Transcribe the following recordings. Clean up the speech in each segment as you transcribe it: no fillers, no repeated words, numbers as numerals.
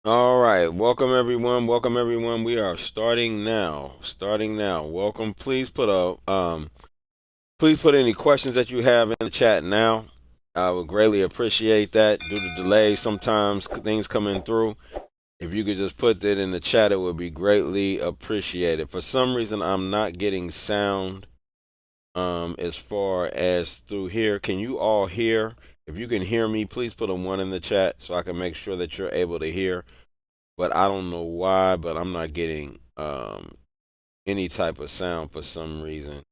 All right, welcome everyone. Welcome everyone. We are starting now. Starting now. Welcome. Please put any questions that you have in the chat now. I would greatly appreciate that. Due to delays, sometimes things coming through. If you could just put that in the chat, it would be greatly appreciated. For some reason, I'm not getting sound as far as through here. Can you all hear? If you can hear me, please put a one in the chat so I can make sure that you're able to hear, but I don't know why, but I'm not getting any type of sound for some reason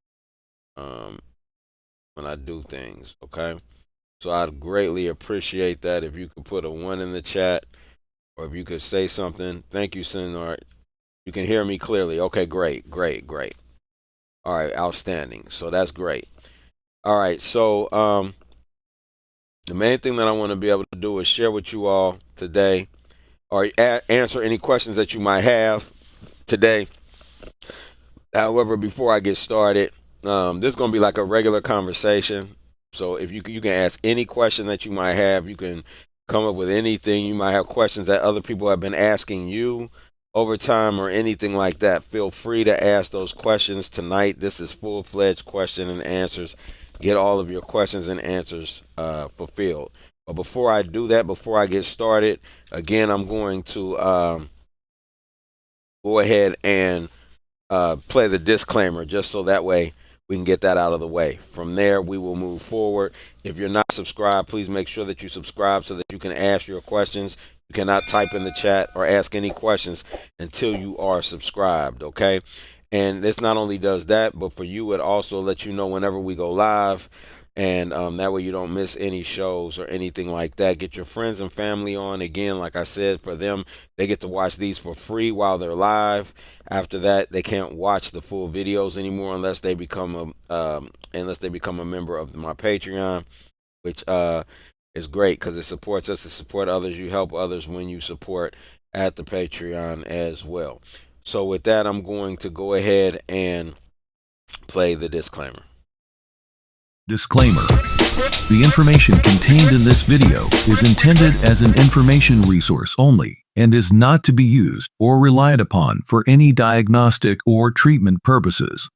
um, when I do things. Okay, so I'd greatly appreciate that if you could put a one in the chat, or if you could say something. Thank you, Sinart. You can hear me clearly. Okay, great, great, great. All right, outstanding. So that's great. All right, so the main thing that I want to be able to do is share with you all today, or answer any questions that you might have today. However, before I get started, this is going to be like a regular conversation. So if you can ask any question that you might have, you can come up with anything. You might have questions that other people have been asking you over time or anything like that. Feel free to ask those questions tonight. This is full-fledged question and answers. Get all of your questions and answers fulfilled. But before I do that, before I get started, again, I'm going to go ahead and play the disclaimer just so that way we can get that out of the way. From there, we will move forward. If you're not subscribed, please make sure that you subscribe so that you can ask your questions. You cannot type in the chat or ask any questions until you are subscribed, okay? And this not only does that, but for you, it also lets you know whenever we go live. And that way you don't miss any shows or anything like that. Get your friends and family on. Again, like I said, for them, they get to watch these for free while they're live. After that, they can't watch the full videos anymore unless they become a member of my Patreon, which is great because it supports us to support others. You help others when you support at the Patreon as well. So with that, I'm going to go ahead and play the disclaimer. Disclaimer. The information contained in this video is intended as an information resource only and is not to be used or relied upon for any diagnostic or treatment purposes.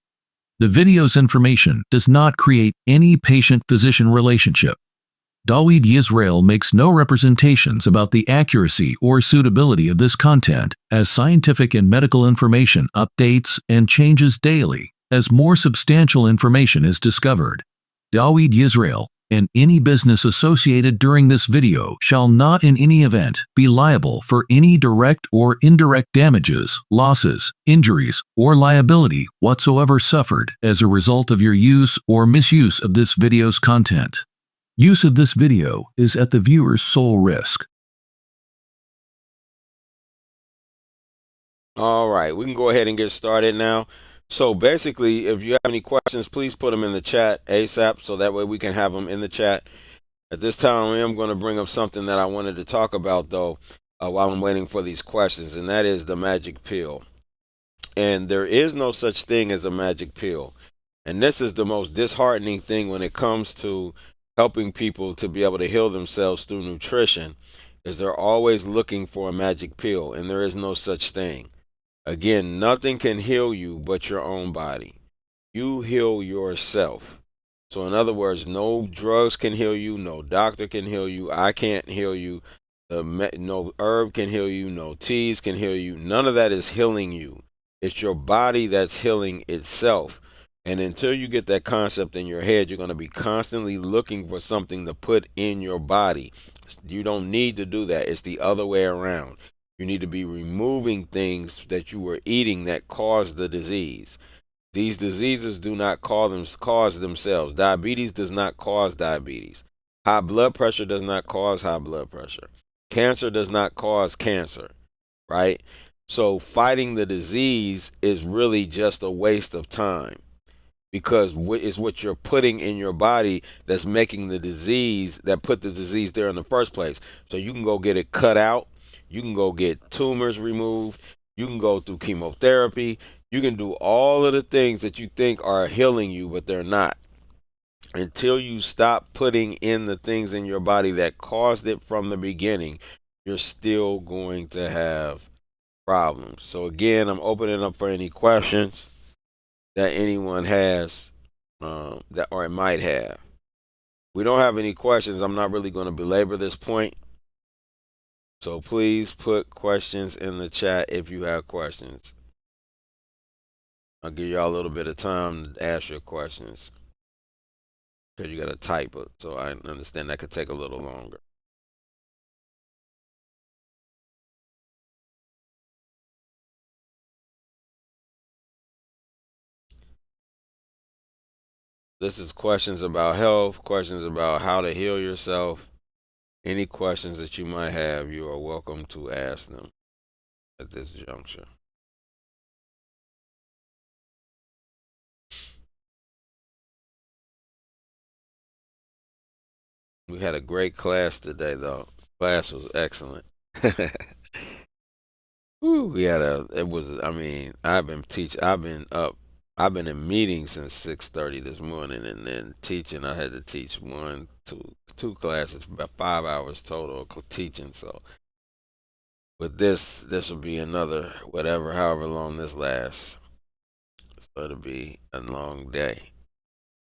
The video's information does not create any patient-physician relationship. Dawood Yisrael makes no representations about the accuracy or suitability of this content, as scientific and medical information updates and changes daily as more substantial information is discovered. Dawood Yisrael and any business associated during this video shall not in any event be liable for any direct or indirect damages, losses, injuries, or liability whatsoever suffered as a result of your use or misuse of this video's content. Use of this video is at the viewer's sole risk. All right, we can go ahead and get started now. So basically, if you have any questions, please put them in the chat ASAP so that way we can have them in the chat. At this time, I am going to bring up something that I wanted to talk about, though, while I'm waiting for these questions, and that is the magic pill. And there is no such thing as a magic pill. And this is the most disheartening thing when it comes to helping people to be able to heal themselves through nutrition, is they're always looking for a magic pill, and there is no such thing. Again, nothing can heal you but your own body. You heal yourself. So, in other words, no drugs can heal you, no doctor can heal you, I can't heal you, no herb can heal you, no teas can heal you. None of that is healing you. It's your body that's healing itself. And until you get that concept in your head, you're going to be constantly looking for something to put in your body. You don't need to do that. It's the other way around. You need to be removing things that you were eating that cause the disease. These diseases do not cause themselves. Diabetes does not cause diabetes. High blood pressure does not cause high blood pressure. Cancer does not cause cancer, right? So fighting the disease is really just a waste of time, because it's what you're putting in your body that's making the disease, that put the disease there in the first place. So you can go get it cut out. You can go get tumors removed. You can go through chemotherapy. You can do all of the things that you think are healing you, but they're not. Until you stop putting in the things in your body that caused it from the beginning, you're still going to have problems. So again, I'm opening up for any questions that anyone has, that or it might have. We don't have any questions. I'm not really going to belabor this point. So please put questions in the chat if you have questions. I'll give y'all a little bit of time to ask your questions because you got to type it. So I understand that could take a little longer. This is questions about health, questions about how to heal yourself. Any questions that you might have, you are welcome to ask them at this juncture. We had a great class today, though. Class was excellent. Whew, we had it was, I mean, I've been in meetings since 6:30 this morning, and then teaching, I had to teach two classes, about 5 hours total of teaching. So with this will be another, whatever, however long this lasts. So it'll be a long day.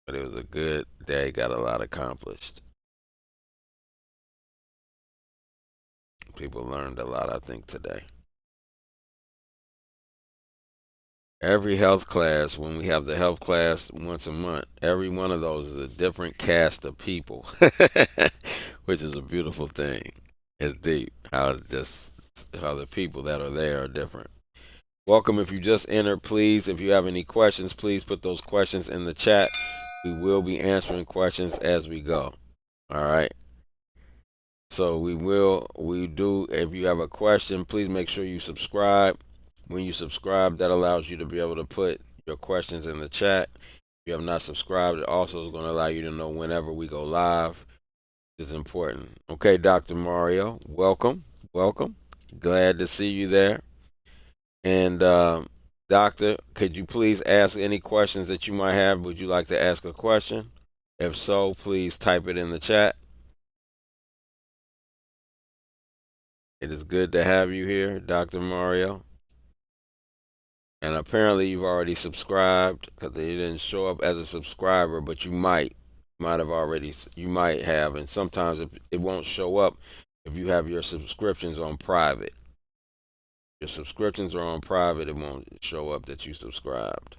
But it was a good day, got a lot accomplished. People learned a lot, I think, today. Every health class, when we have the health class once a month, every one of those is a different cast of people, which is a beautiful thing. It's deep how the people that are there are different. Welcome. If you just entered, please, if you have any questions, please put those questions in the chat. We will be answering questions as we go. All right. So we do. If you have a question, please make sure you subscribe. When you subscribe, that allows you to be able to put your questions in the chat. If you have not subscribed, it also is going to allow you to know whenever we go live. This is important. Okay, Dr. Mario, welcome. Welcome. Glad to see you there. And Doctor, could you please ask any questions that you might have? Would you like to ask a question? If so, please type it in the chat. It is good to have you here, Dr. Mario. And apparently you've already subscribed because you didn't show up as a subscriber, but you might have, and sometimes it won't show up if you have your subscriptions on private. Your subscriptions are on private, it won't show up that you subscribed.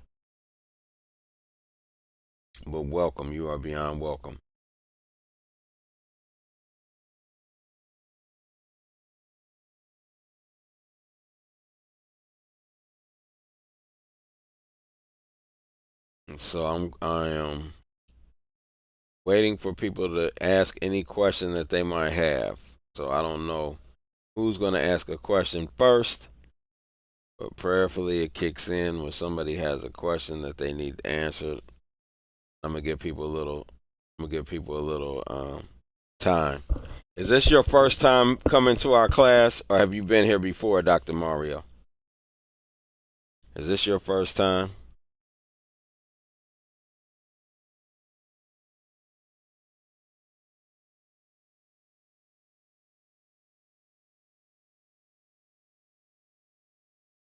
But welcome, you are beyond welcome. And so I am waiting for people to ask any question that they might have. So I don't know who's going to ask a question first, but prayerfully it kicks in when somebody has a question that they need answered. I'm gonna give people a little time. Is this your first time coming to our class, or have you been here before, Dr. Mario? Is this your first time?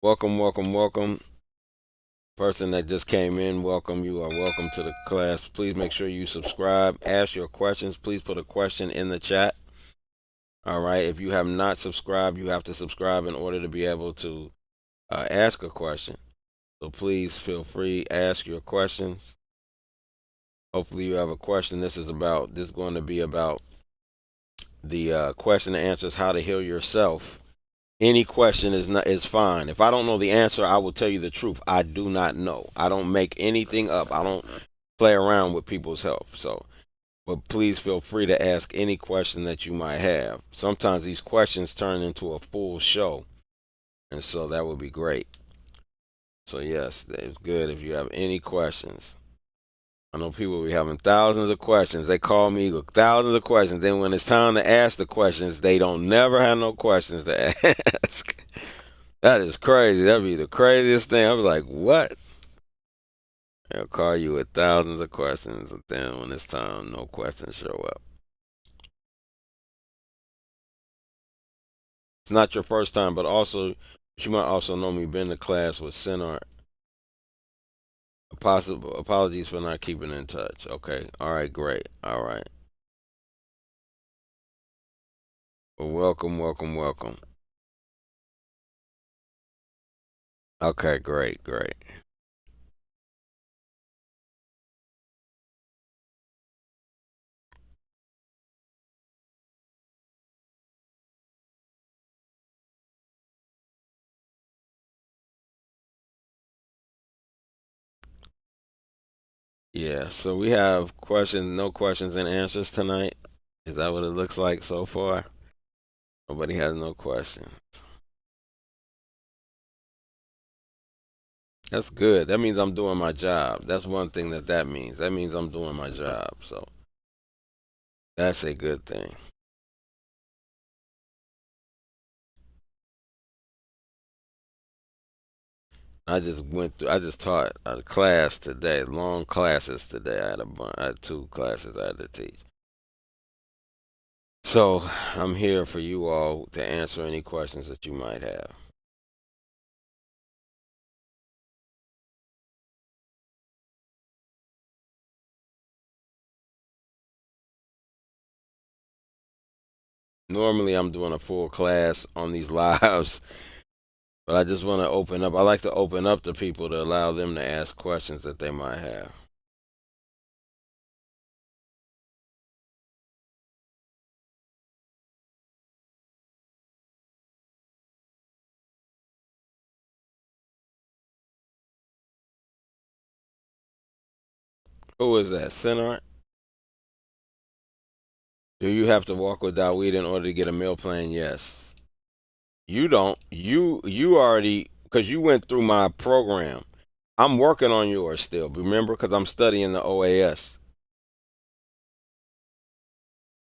Welcome, welcome, welcome. Person that just came in, welcome. You are welcome to the class. Please make sure you subscribe. Ask your questions. Please put a question in the chat. All right. If you have not subscribed, you have to subscribe in order to be able to ask a question. So please feel free, ask your questions. Hopefully you have a question. This is going to be about the question and answers how to heal yourself. Any question is fine. If I don't know the answer, I will tell you the truth. I do not know. I don't make anything up. I don't play around with people's health. So, but please feel free to ask any question that you might have. Sometimes these questions turn into a full show, and so that would be great. So yes, it's good if you have any questions. I know people be having thousands of questions. They call me with thousands of questions. Then when it's time to ask the questions, they don't never have no questions to ask. That is crazy. That'd be the craziest thing. I'd be like, what? They'll call you with thousands of questions, and then when it's time, no questions show up. It's not your first time, but also you might also know me. Been to class with Sinart. Possible apologies for not keeping in touch. Okay. All right. Great. All right. Well, welcome, welcome, welcome. Okay. Great. Great. Yeah. So we have questions, no questions and answers tonight. Is that what it looks like so far? Nobody has no question. That's good. That means I'm doing my job. That's one thing that means. That means I'm doing my job. So that's a good thing. I just taught a class today, long classes today. I had two classes I had to teach. So I'm here for you all to answer any questions that you might have. Normally I'm doing a full class on these lives, but I just want to open up. I like to open up to people to allow them to ask questions that they might have. Who is that? Sinart? Do you have to walk without weed in order to get a meal plan? Yes. You don't. You already because you went through my program. I'm working on yours still. Remember, because I'm studying the OAS.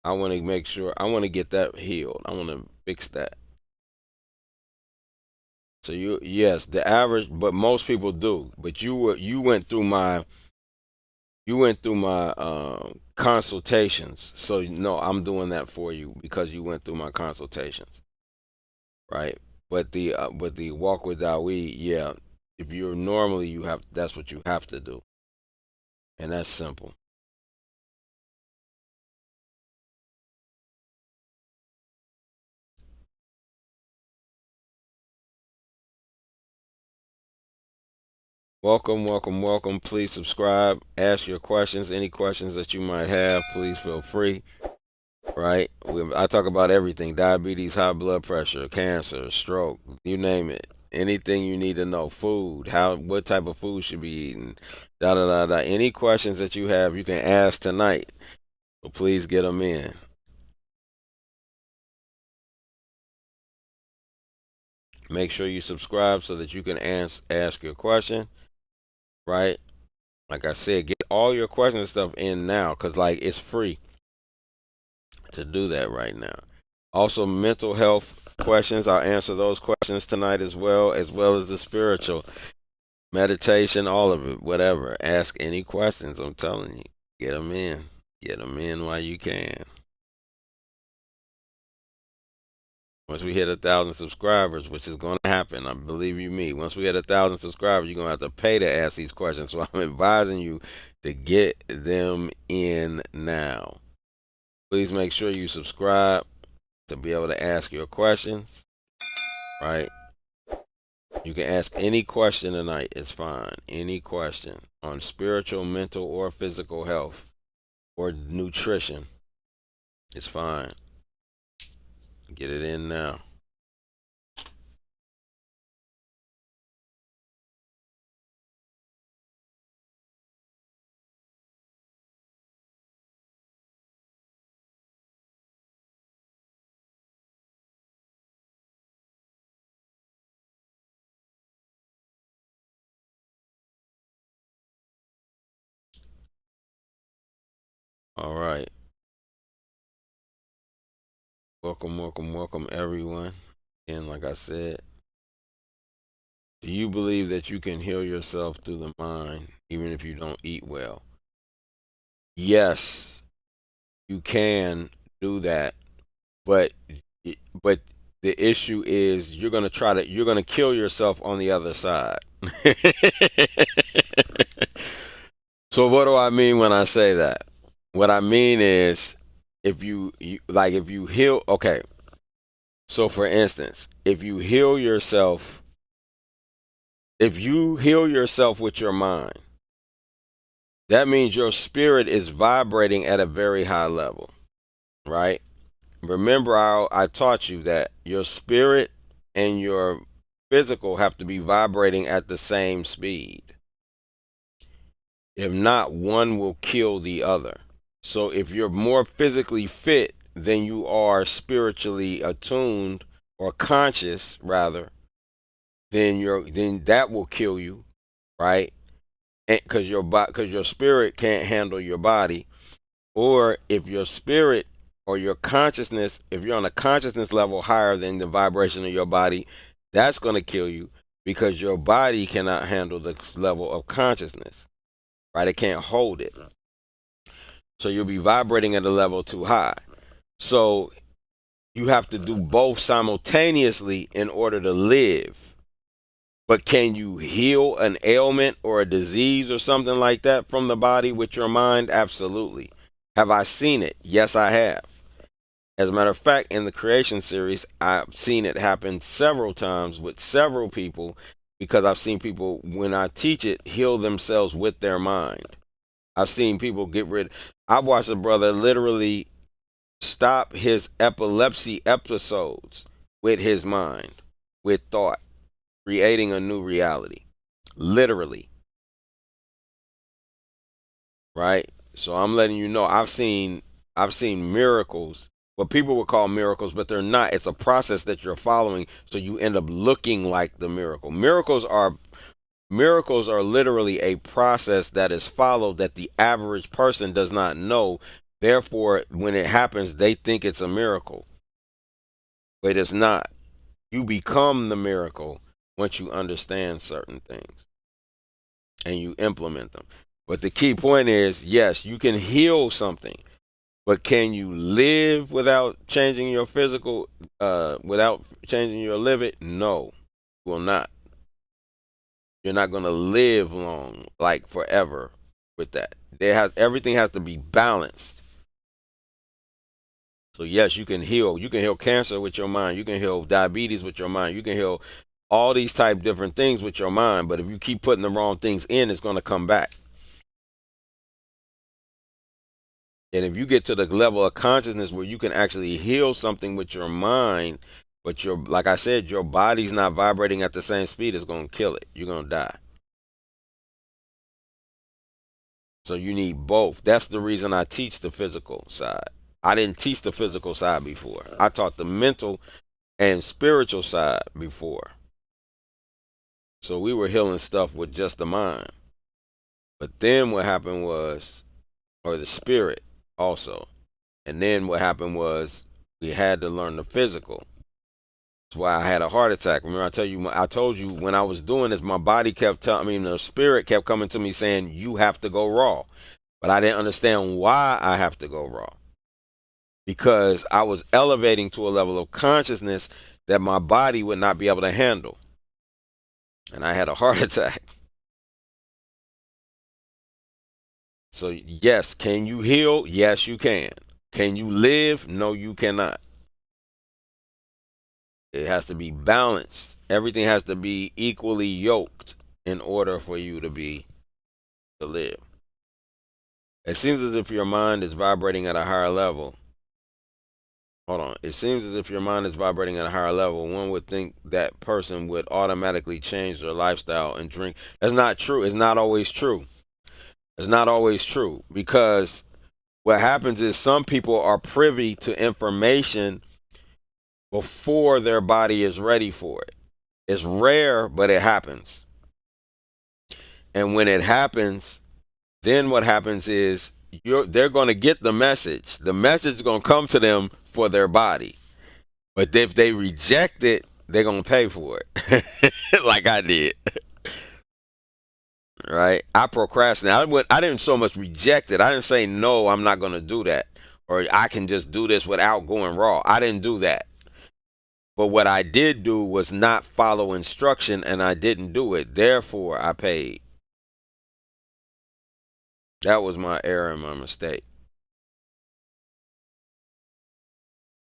I want to make sure. I want to get that healed. I want to fix that. So yes, the average, but most people do. But you went through my consultations. So no, I'm doing that for you because you went through my consultations, right? But the walk without weed, yeah. If you're normally you have that's what you have to do, and that's simple. Welcome, welcome, welcome. Please subscribe. Ask your questions. Any questions that you might have, please feel free. Right? I talk about everything: diabetes, high blood pressure, cancer, stroke, you name it. Anything you need to know. Food, what type of food should be eaten. Da da da da. Any questions that you have, you can ask tonight. So please get them in. Make sure you subscribe so that you can ask your question. Right? Like I said, get all your questions and stuff in now, cause like it's free to do that right now. Also, mental health questions. I'll answer those questions tonight as well as the spiritual meditation, all of it, whatever. Ask any questions. I'm telling you, get them in. Get them in while you can. Once we hit 1,000 subscribers, which is going to happen, I believe you me. Once we hit 1,000 subscribers, you're going to have to pay to ask these questions. So I'm advising you to get them in now. Please make sure you subscribe to be able to ask your questions. Right? You can ask any question tonight. It's fine. Any question on spiritual, mental, or physical health or nutrition. It's fine. Get it in now. All right. Welcome, welcome, welcome, everyone. And like I said, do you believe that you can heal yourself through the mind even if you don't eat well? Yes, you can do that, but but The issue is you're going to kill yourself on the other side. So what do I mean when I say that? What I mean is if you heal, okay. So for instance, if you heal yourself with your mind, that means your spirit is vibrating at a very high level, right? Remember, I taught you that your spirit and your physical have to be vibrating at the same speed. If not, one will kill the other. So if you're more physically fit than you are spiritually attuned or conscious, rather, then that will kill you, right? Because your spirit can't handle your body. Or if your spirit or your consciousness, if you're on a consciousness level higher than the vibration of your body, that's going to kill you because your body cannot handle the level of consciousness, right? It can't hold it. So you'll be vibrating at a level too high. So you have to do both simultaneously in order to live. But can you heal an ailment or a disease or something like that from the body with your mind? Absolutely. Have I seen it? Yes, I have. As a matter of fact, in the creation series, I've seen it happen several times with several people because I've seen people, when I teach it, heal themselves with their mind. I've seen people get rid. I've watched a brother literally stop his epilepsy episodes with his mind, with thought, creating a new reality. Literally. Right? So I'm letting you know I've seen miracles, what people would call miracles, but they're not. It's a process that you're following, so you end up looking like the miracle. Miracles are literally a process that is followed that the average person does not know. Therefore, when it happens, they think it's a miracle. But it's not. You become the miracle once you understand certain things and you implement them. But the key point is, yes, you can heal something, but can you live without changing your physical, without changing your living? No, you will not. You're not going to live long, like forever, with that. Everything has to be balanced. So yes, you can heal. You can heal cancer with your mind. You can heal diabetes with your mind. You can heal all these type different things with your mind. But if you keep putting the wrong things in, it's going to come back. And if you get to the level of consciousness where you can actually heal something with your mind, but like I said, your body's not vibrating at the same speed, it's going to kill it. You're going to die. So you need both. That's the reason I teach the physical side. I didn't teach the physical side before. I taught the mental and spiritual side before. So we were healing stuff with just the mind. But then what happened was, or the spirit also. And then what happened was we had to learn the physical. That's why I had a heart attack. Remember, I told you when I was doing this, my body kept telling me, the spirit kept coming to me saying, you have to go raw. But I didn't understand why I have to go raw. Because I was elevating to a level of consciousness that my body would not be able to handle. And I had a heart attack. So yes, can you heal? Yes, you can. Can you live? No, you cannot. It has to be balanced. Everything has to be equally yoked in order for you to live. It seems as if your mind is vibrating at a higher level. Hold on. It seems as if your mind is vibrating at a higher level. One would think that person would automatically change their lifestyle and drink. That's not true. It's not always true. It's not always true because what happens is some people are privy to information before their body is ready for it. It's rare, but it happens. And when it happens, then what happens is they're going to get the message. The message is going to come to them for their body. But if they reject it, they're going to pay for it. Like I did. Right? I procrastinated. I didn't so much reject it. I didn't say, no, I'm not going to do that. Or I can just do this without going raw. I didn't do that. But what I did do was not follow instruction, and I didn't do it. Therefore, I paid. That was my error and my mistake,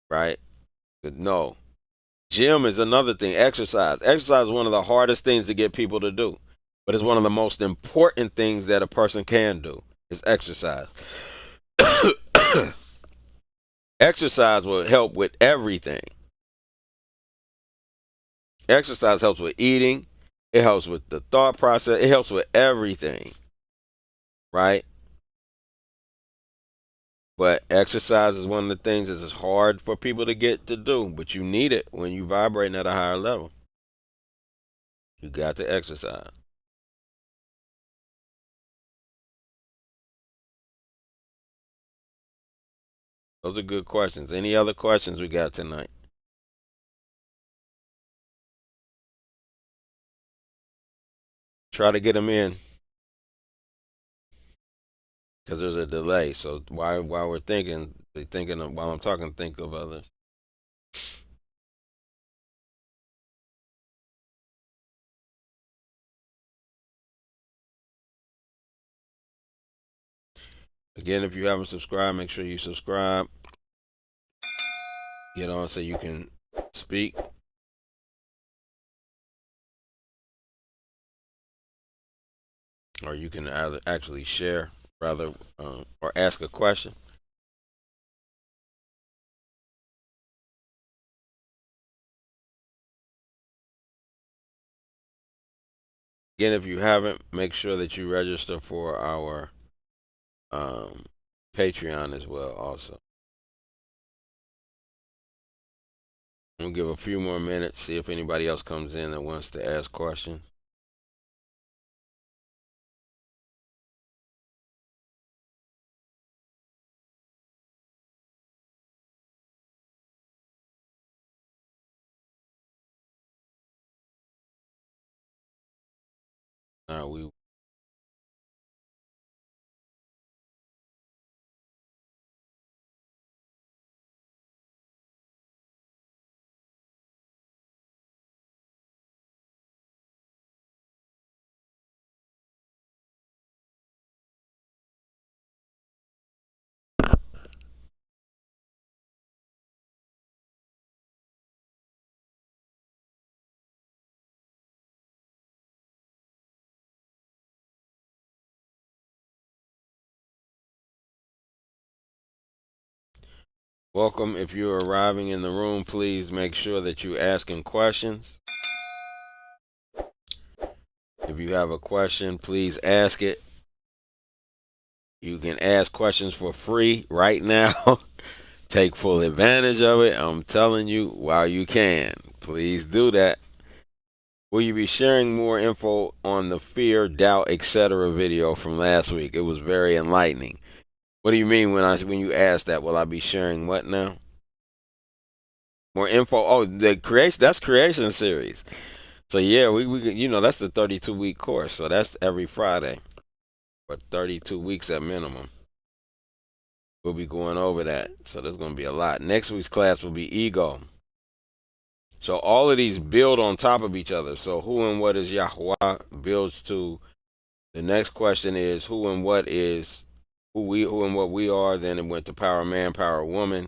right? But no. Gym is another thing. Exercise. Exercise is one of the hardest things to get people to do, but it's one of the most important things that a person can do is exercise. Exercise will help with everything. Exercise helps with eating. It helps with the thought process. It helps with everything, right? But exercise is one of the things that is hard for people to get to do, but you need it when you vibrating at a higher level. You got to exercise. Those are good questions. Any other questions we got tonight? Try to get them in because there's a delay. So while we're thinking of, while I'm talking, think of others. Again, if you haven't subscribed, make sure you subscribe. Get on so you can speak, or you can either actually share, rather, or ask a question. Again, if you haven't, make sure that you register for our um, Patreon as well. Also, I'm gonna give a few more minutes, see if anybody else comes in that wants to ask questions. We welcome. If you're arriving in the room, please make sure that you're asking questions. If you have a question, please ask it. You can ask questions for free right now. Take full advantage of it. I'm telling you, while you can, please do that. Will you be sharing more info on the fear, doubt, etc. video from last week? It was very enlightening. What do you mean when you ask that? Will I be sharing what now? More info? Oh, the creation. That's creation series. So yeah, we that's the 32-week course. So that's every Friday for 32 weeks at minimum. We'll be going over that. So there's going to be a lot. Next week's class will be ego. So all of these build on top of each other. So who and what is Yahweh builds to the next question is who and what is who and what we are. Then it went to power man, power woman.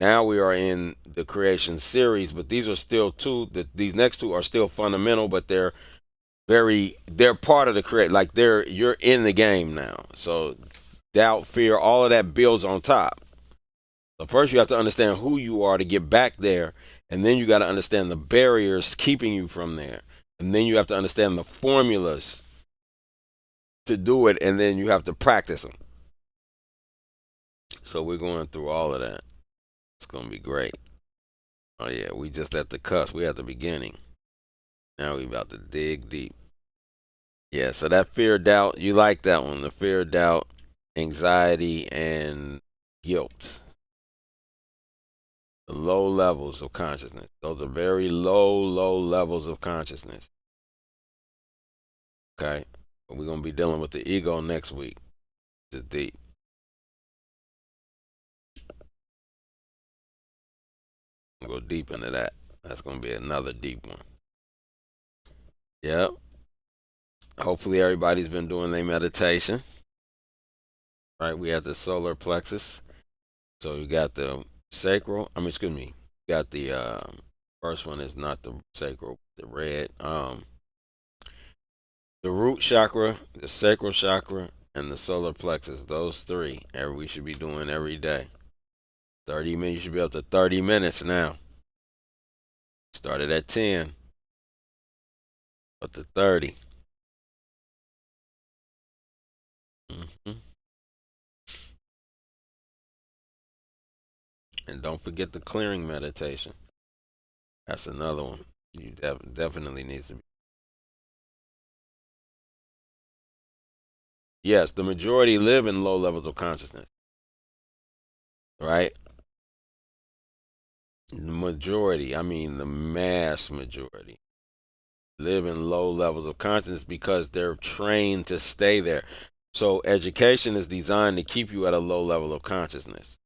Now we are in the creation series, but these are still these next two are still fundamental, but they're part of the create, like you're in the game now. So doubt, fear, all of that builds on top. So first you have to understand who you are to get back there, and then you got to understand the barriers keeping you from there. And then you have to understand the formulas to do it, and then you have to practice them. So we're going through all of that. It's going to be great. Oh yeah, we just at the cusp. We at the beginning. Now we about to dig deep. Yeah, so that fear, doubt, you like that one. The fear, doubt, anxiety, and guilt. The low levels of consciousness. Those are very low levels of consciousness. Okay? But we're going to be dealing with the ego next week. It's deep. We'll go deep into that. That's gonna be another deep one. Yep. Hopefully everybody's been doing their meditation. Right. We have the solar plexus. So you got the sacral. I mean, excuse me. You got the first one is not the sacral, the red. The root chakra, the sacral chakra, and the solar plexus. Those three, we should be doing every day. 30 minutes. You should be up to 30 minutes now. Started at 10, up to 30. hmm And don't forget the clearing meditation. That's another one. You definitely needs to be. Yes, the majority live in low levels of consciousness, right? The majority, I mean the mass majority, live in low levels of consciousness because they're trained to stay there. So education is designed to keep you at a low level of consciousness.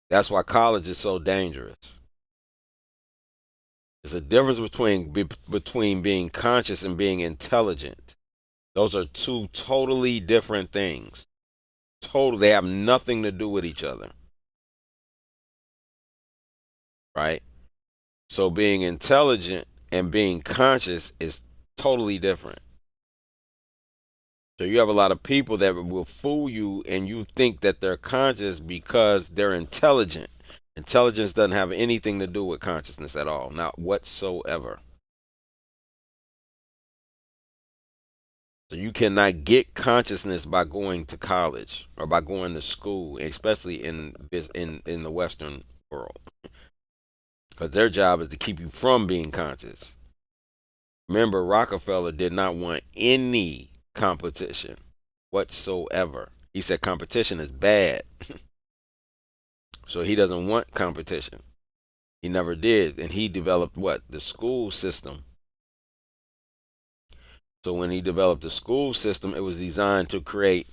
That's why college is so dangerous. There's a difference between being conscious and being intelligent. Those are two totally different things. Totally, they have nothing to do with each other, right? So being intelligent and being conscious is totally different. So you have a lot of people that will fool you and you think that they're conscious because they're intelligent. Intelligence doesn't have anything to do with consciousness at all, not whatsoever. So you cannot get consciousness by going to college or by going to school, especially in the Western world, because their job is to keep you from being conscious. Remember, Rockefeller did not want any competition whatsoever. He said competition is bad. So he doesn't want competition. He never did. And he developed what? The school system. So when he developed the school system, it was designed to create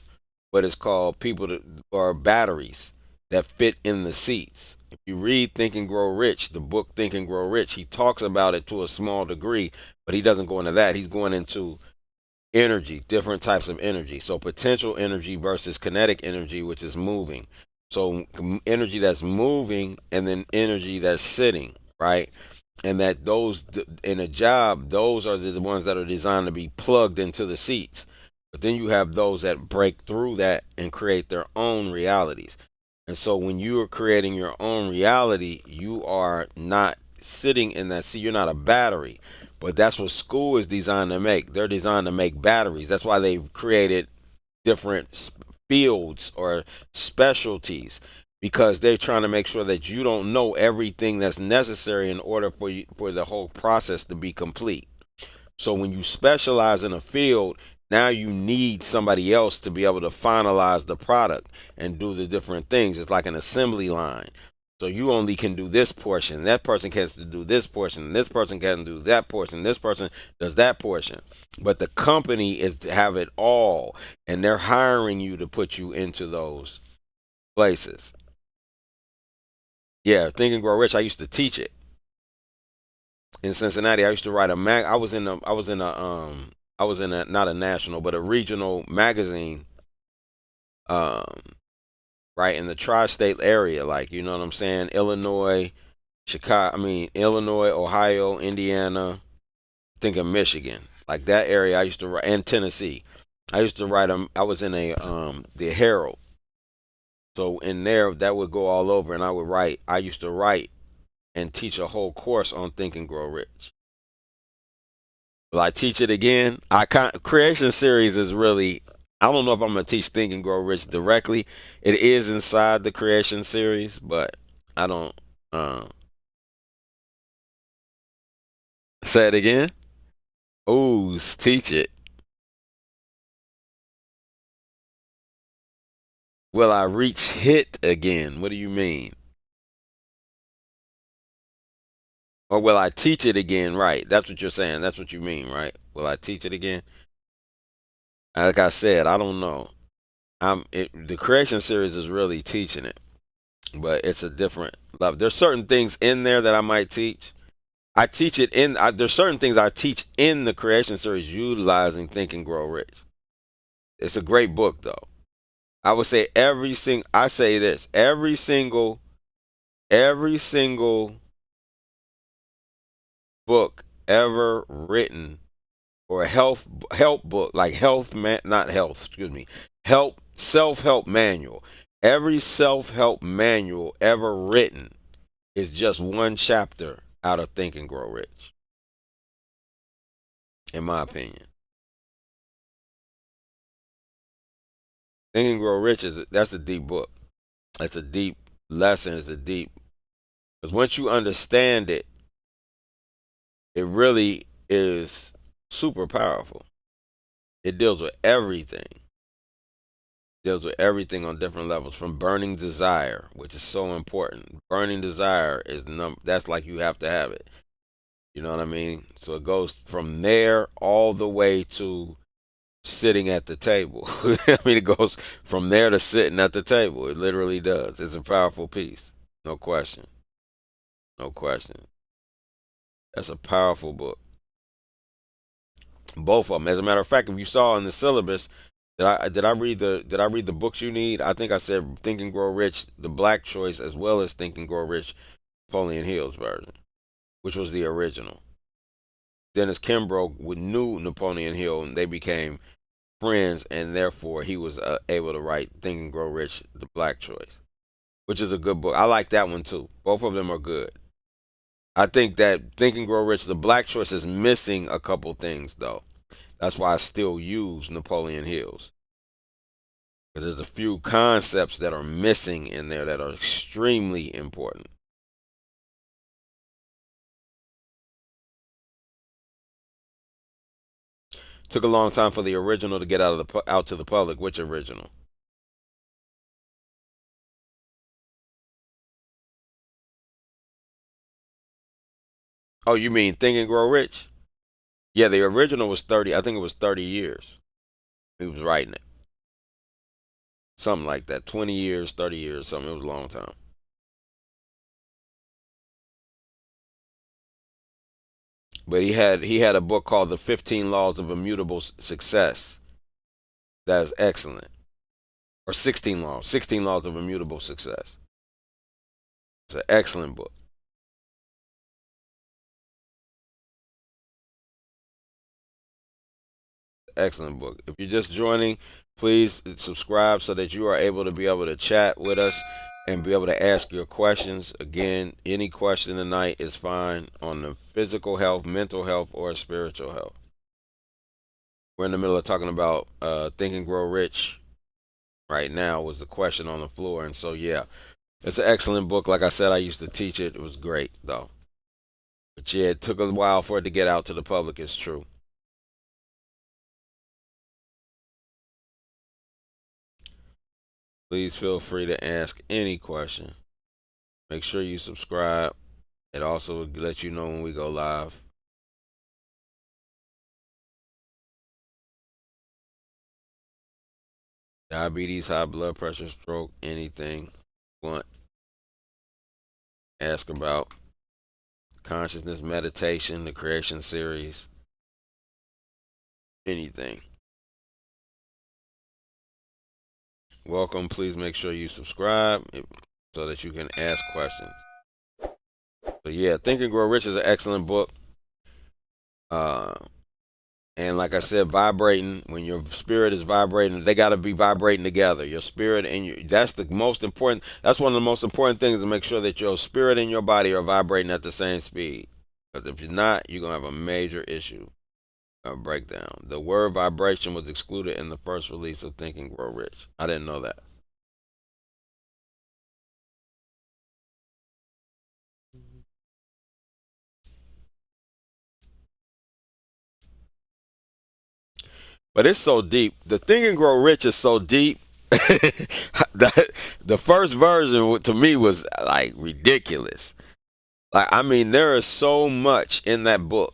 what is called people that are batteries that fit in the seats. If you read Think and Grow Rich, the book Think and Grow Rich, he talks about it to a small degree, but he doesn't go into that. He's going into energy, different types of energy. So potential energy versus kinetic energy, which is moving. So energy that's moving and then energy that's sitting, right? And that those in a job, those are the ones that are designed to be plugged into the seats. But then you have those that break through that and create their own realities. And so when you are creating your own reality, you are not sitting in that seat. You're not a battery. But that's what school is designed to make. They're designed to make batteries. That's why they've created different fields or specialties, because they're trying to make sure that you don't know everything that's necessary in order for the whole process to be complete. So when you specialize in a field, now you need somebody else to be able to finalize the product and do the different things. It's like an assembly line. So you only can do this portion. That person has to do this portion. This person can do that portion. This person does that portion. But the company is to have it all, and they're hiring you to put you into those places. Yeah, Think and Grow Rich. I used to teach it in Cincinnati. I used to write a mag. I was in a not a national but a regional magazine. Um, right in the tri-state area, like, you know what I'm saying? Illinois, Chicago. I mean Illinois, Ohio, Indiana. Think of Michigan, like that area. I used to write, and Tennessee. I used to write them. I was in a the Herald. So in there, that would go all over, and I would write. I used to write and teach a whole course on Think and Grow Rich. Will I teach it again? Creation series is really. I don't know if I'm gonna teach Think and Grow Rich directly. It is inside the creation series, but I don't. Say it again. Ooh, teach it. Will I reach hit again? What do you mean? Or will I teach it again? Right. That's what you're saying. That's what you mean, right? Will I teach it again? Like I said, I don't know. The creation series is really teaching it, but it's a different level. There's certain things in there that I might teach, I teach it in. There's certain things I teach in the creation series utilizing Think and Grow Rich. It's a great book, though. I would say every single. I say this every single book ever written, or a help book, like health man, not health, excuse me, help self help manual. Every self help manual ever written is just one chapter out of Think and Grow Rich, in my opinion. Think and Grow Rich that's a deep book. That's a deep lesson. It's a deep, because once you understand it, it really is super powerful. It deals with everything. Deals with everything on different levels, from burning desire, which is so important. Burning desire is that's like you have to have it. You know what I mean? So it goes from there all the way to sitting at the table. I mean, it goes from there to sitting at the table. It literally does. It's a powerful piece. No question. No question. That's a powerful book. Both of them. As a matter of fact, if you saw in the syllabus, did I read the books you need? I think I said Think and Grow Rich, the Black Choice, as well as Think and Grow Rich, Napoleon Hill's version, which was the original. Dennis Kimbrough knew Napoleon Hill, and they became friends, and therefore he was able to write Think and Grow Rich, the Black Choice, which is a good book. I like that one too. Both of them are good. I think that Think and Grow Rich, the Black Choice, is missing a couple things though. That's why I still use Napoleon Hill's, because there's a few concepts that are missing in there that are extremely important. Took a long time for the original to get out to the public. Which original? Oh, you mean Think and Grow Rich? Yeah, the original was 30. I think it was 30 years. He was writing it, something like that. 20 years, 30 years, something. It was a long time. But he had a book called The 15 Laws of Immutable Success. That's excellent. Or 16 Laws of Immutable Success. It's an excellent book. Excellent book. If you're just joining, please subscribe so that you are able to chat with us and be able to ask your questions. Again, any question tonight is fine on the physical health, mental health, or spiritual health. We're in the middle of talking about Think and Grow Rich right now, was the question on the floor. And so, yeah, it's an excellent book. Like I said, I used to teach it. It was great, though. But yeah, it took a while for it to get out to the public. It's true. Please feel free to ask any question. Make sure you subscribe. It also lets you know when we go live. Diabetes, high blood pressure, stroke, anything you want, ask about. Consciousness meditation, the creation series, anything. Welcome. Please make sure you subscribe so that you can ask questions. So yeah, Think and Grow Rich is an excellent book. Uh, and like I said, vibrating, when your spirit is vibrating, they got to be vibrating together. Your spirit and that's the most important. That's one of the most important things, to make sure that your spirit and your body are vibrating at the same speed. Because if you're not, you're gonna have a major issue. A breakdown. The word vibration was excluded in the first release of Think and Grow Rich. I didn't know that. But it's so deep. The Think and Grow Rich is so deep. The first version to me was like ridiculous. Like, I mean, there is so much in that book.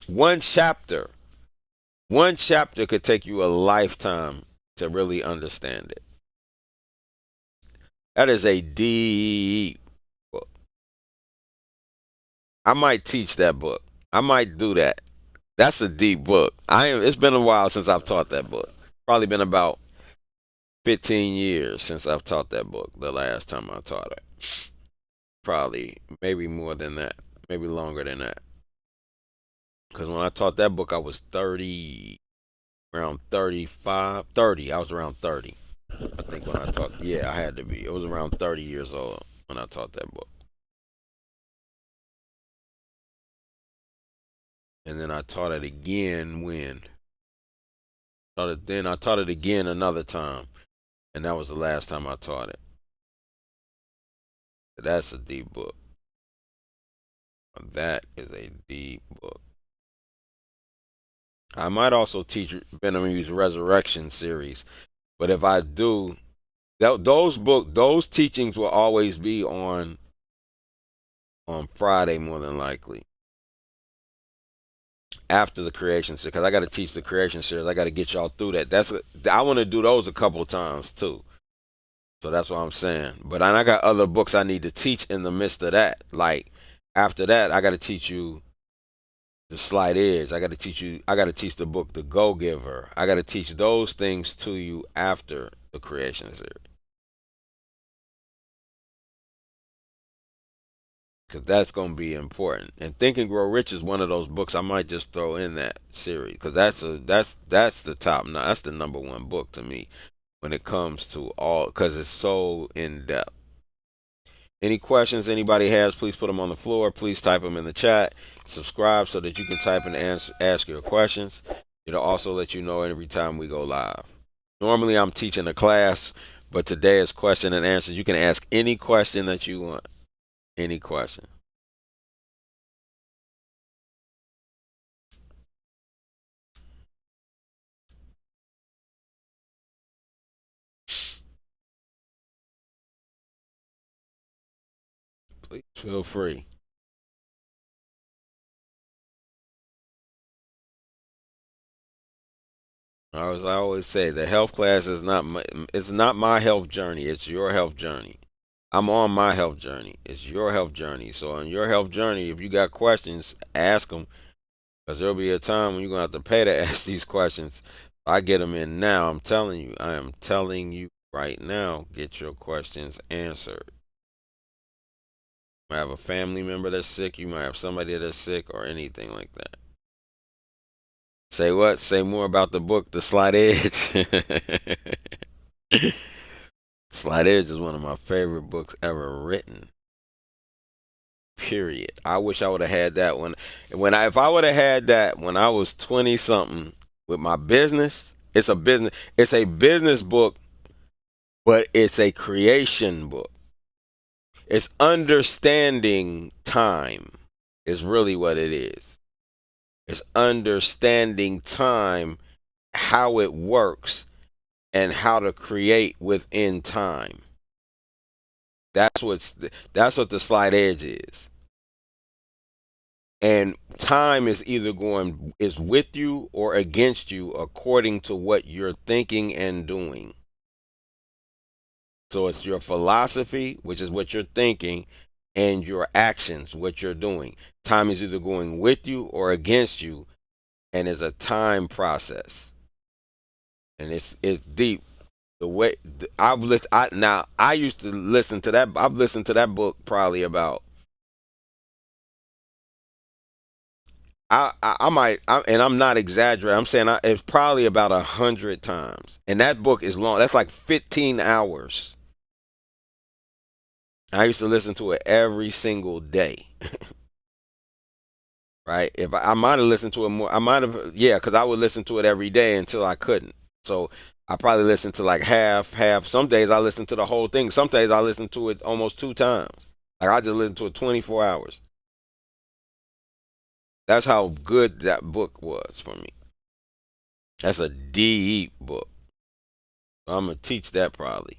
One chapter, one chapter could take you a lifetime to really understand it. That is a deep book. I might teach that book. I might do that. That's a deep book. I am. It's been a while since I've taught that book. Probably been about 15 years since I've taught that book. The last time I taught it, probably maybe more than that, maybe longer than that. Because when I taught that book, I was 30, around 35, 30. I was around 30. I think when I taught, yeah, I had to be. It was around 30 years old when I taught that book. And then I taught it again when taught it then I taught it again another time, and that was the last time I taught it. That's a deep book. That is a deep book. I might also teach Benham's Resurrection series, but if I do, those teachings will always be on Friday more than likely after the creation series, because I got to teach the creation series. I got to get y'all through that. I want to do those a couple of times too. So that's what I'm saying. But I got other books I need to teach in the midst of that. Like after that, I got to teach you the Slight Edge. I got to teach you. I got to teach the book The Go Giver. I got to teach those things to you after the creation series. Because that's going to be important. And Think and Grow Rich is one of those books I might just throw in that series, because that's the top. That's the number one book to me when it comes to all, because it's so in depth. Any questions anybody has, please put them on the floor. Please type them in the chat. Subscribe so that you can type and ask your questions. It'll also let you know every time we go live. Normally I'm teaching a class, but today is question and answers. You can ask any question that you want. Any question. Please feel free. As I always say, the health class is it's not my health journey. It's your health journey. I'm on my health journey. It's your health journey. So on your health journey, if you got questions, ask them, because there'll be a time when you're gonna have to pay to ask these questions. I get them in now. I'm telling you. I am telling you right now. Get your questions answered. You might have a family member that's sick. You might have somebody that's sick or anything like that. Say what? Say more about the book, The Slight Edge. Slight Edge is one of my favorite books ever written. Period. I wish I would have had that one. If I would have had that when I was 20 something with my business, it's a business book, but it's a creation book. It's understanding time is really what it is. It's understanding time, how it works, and how to create within time. That's what the Slight Edge is. And time is either is with you or against you according to what you're thinking and doing. So it's your philosophy, which is what you're thinking, and your actions, what you're doing. Time is either going with you or against you, and it's a time process. And it's deep. The way I used to listen to that. I've listened to that book probably about and I'm not exaggerating. I'm saying it's probably about 100 times. And that book is long. That's like 15 hours. I used to listen to it every single day. Right? If I might have listened to it more, I might have, yeah, because I would listen to it every day until I couldn't. So I probably listened to like half. Some days I listen to the whole thing. Some days I listen to it almost 2 times. Like I just listened to it 24 hours. That's how good that book was for me. That's a deep book. I'm gonna teach that probably.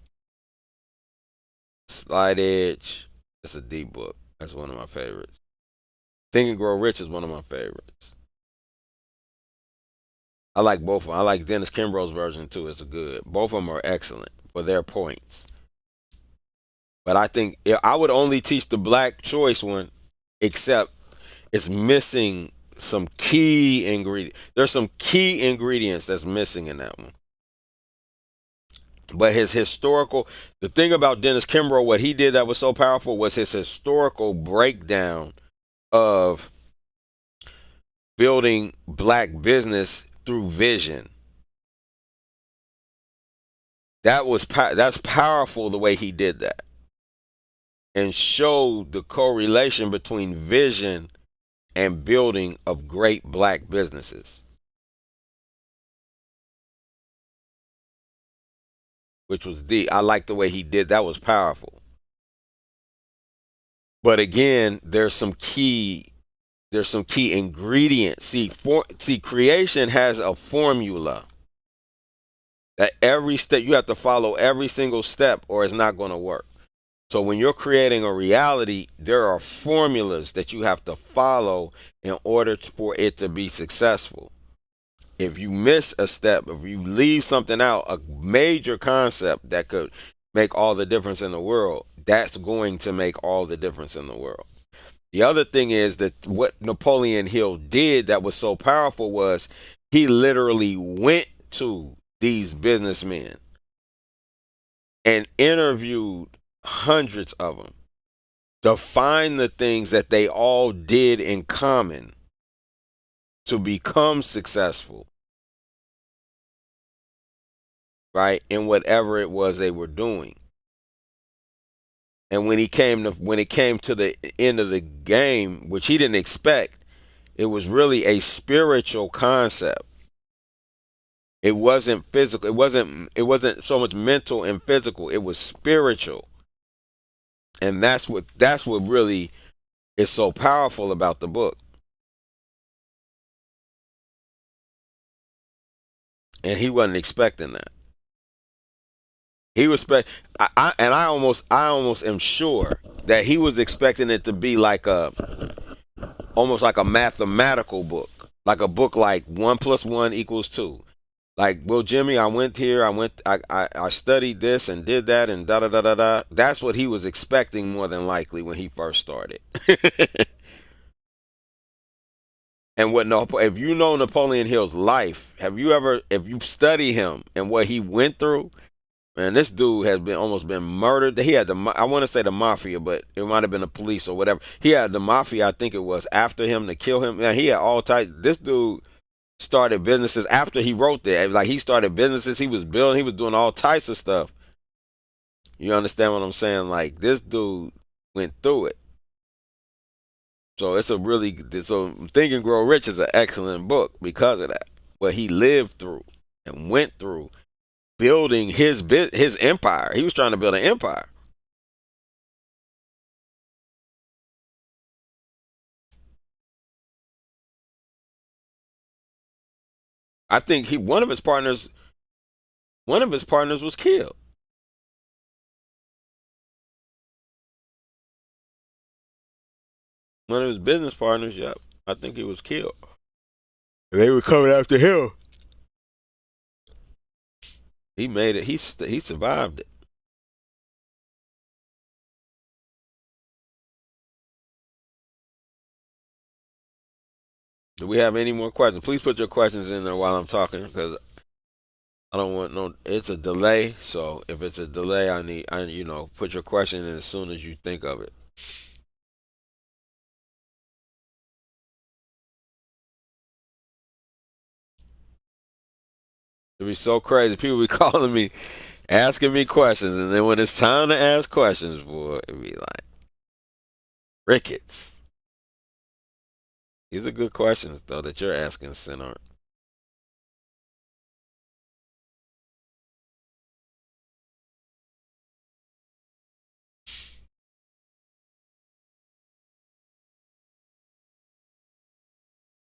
Slight Edge. That's a deep book. That's one of my favorites. Think and Grow Rich is one of my favorites. I like both of them. I like Dennis Kimbrough's version too. It's a good. Both of them are excellent for their points. But I think I would only teach the Black Choice one, except It's missing some key ingredient. There's some key ingredients that's missing in that one. But his historical, the thing about Dennis Kimbrough, what he did that was so powerful was his historical breakdown of building black business through vision. That's powerful the way he did that and showed the correlation between vision and building of great black businesses, which was deep. I like the way he did that. Was powerful. But again, there's some key ingredients. See, creation has a formula that every step you have to follow every single step, or it's not going to work. So when you're creating a reality, there are formulas that you have to follow in order for it to be successful. If you miss a step, if you leave something out, a major concept that could make all the difference in the world, that's going to make all the difference in the world. The other thing is that what Napoleon Hill did that was so powerful was he literally went to these businessmen and interviewed hundreds of them to find the things that they all did in common to become successful, right, in whatever it was they were doing. And when it came to the end of the game, which he didn't expect, it was really a spiritual concept. It wasn't physical. It wasn't so much mental and physical. It was spiritual. And that's what really is so powerful about the book. And he wasn't expecting that. He was I almost am sure that he was expecting it to be like a almost like a mathematical book, like a book like 1 + 1 = 2. Like, well, Jimmy, I went here, I studied this and did that and da da da da da. That's what he was expecting more than likely when he first started. And if you know Napoleon Hill's life, if you study him and what he went through, man, this dude has been almost been murdered. He had I want to say the mafia, but it might have been the police or whatever. He had the mafia, I think it was, after him to kill him. Man, he had all types. This dude started businesses after he wrote that. Like, he started businesses, he was building, he was doing all types of stuff. You understand what I'm saying? Like, this dude went through it. So Think and Grow Rich is an excellent book because of that. What he lived through and went through building his empire. He was trying to build an empire. I think one of his partners was killed. One of his business partners, yep. I think he was killed. And they were coming after him. He made it. He survived it. Do we have any more questions? Please put your questions in there while I'm talking, because I don't want no. It's a delay, so if it's a delay, put your question in as soon as you think of it. It'd be so crazy. People be calling me, asking me questions, and then when it's time to ask questions, boy, it'd be like crickets. These are good questions though that you're asking, Sinart.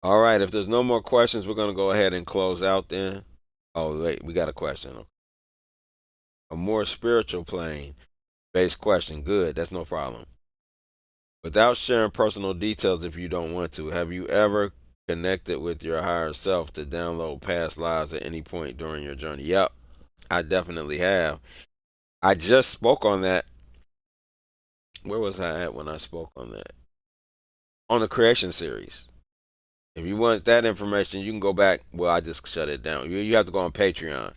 All right, if there's no more questions, we're gonna go ahead and close out then. Oh wait, we got a question. A more spiritual plane based question. Good, that's no problem. Without sharing personal details if you don't want to, have you ever connected with your higher self to download past lives at any point during your journey? Yep, I definitely have. I just spoke on that. Where was I at when I spoke on that? on the creation series. If you want that information, you can go back. Well, I just shut it down. You have to go on Patreon.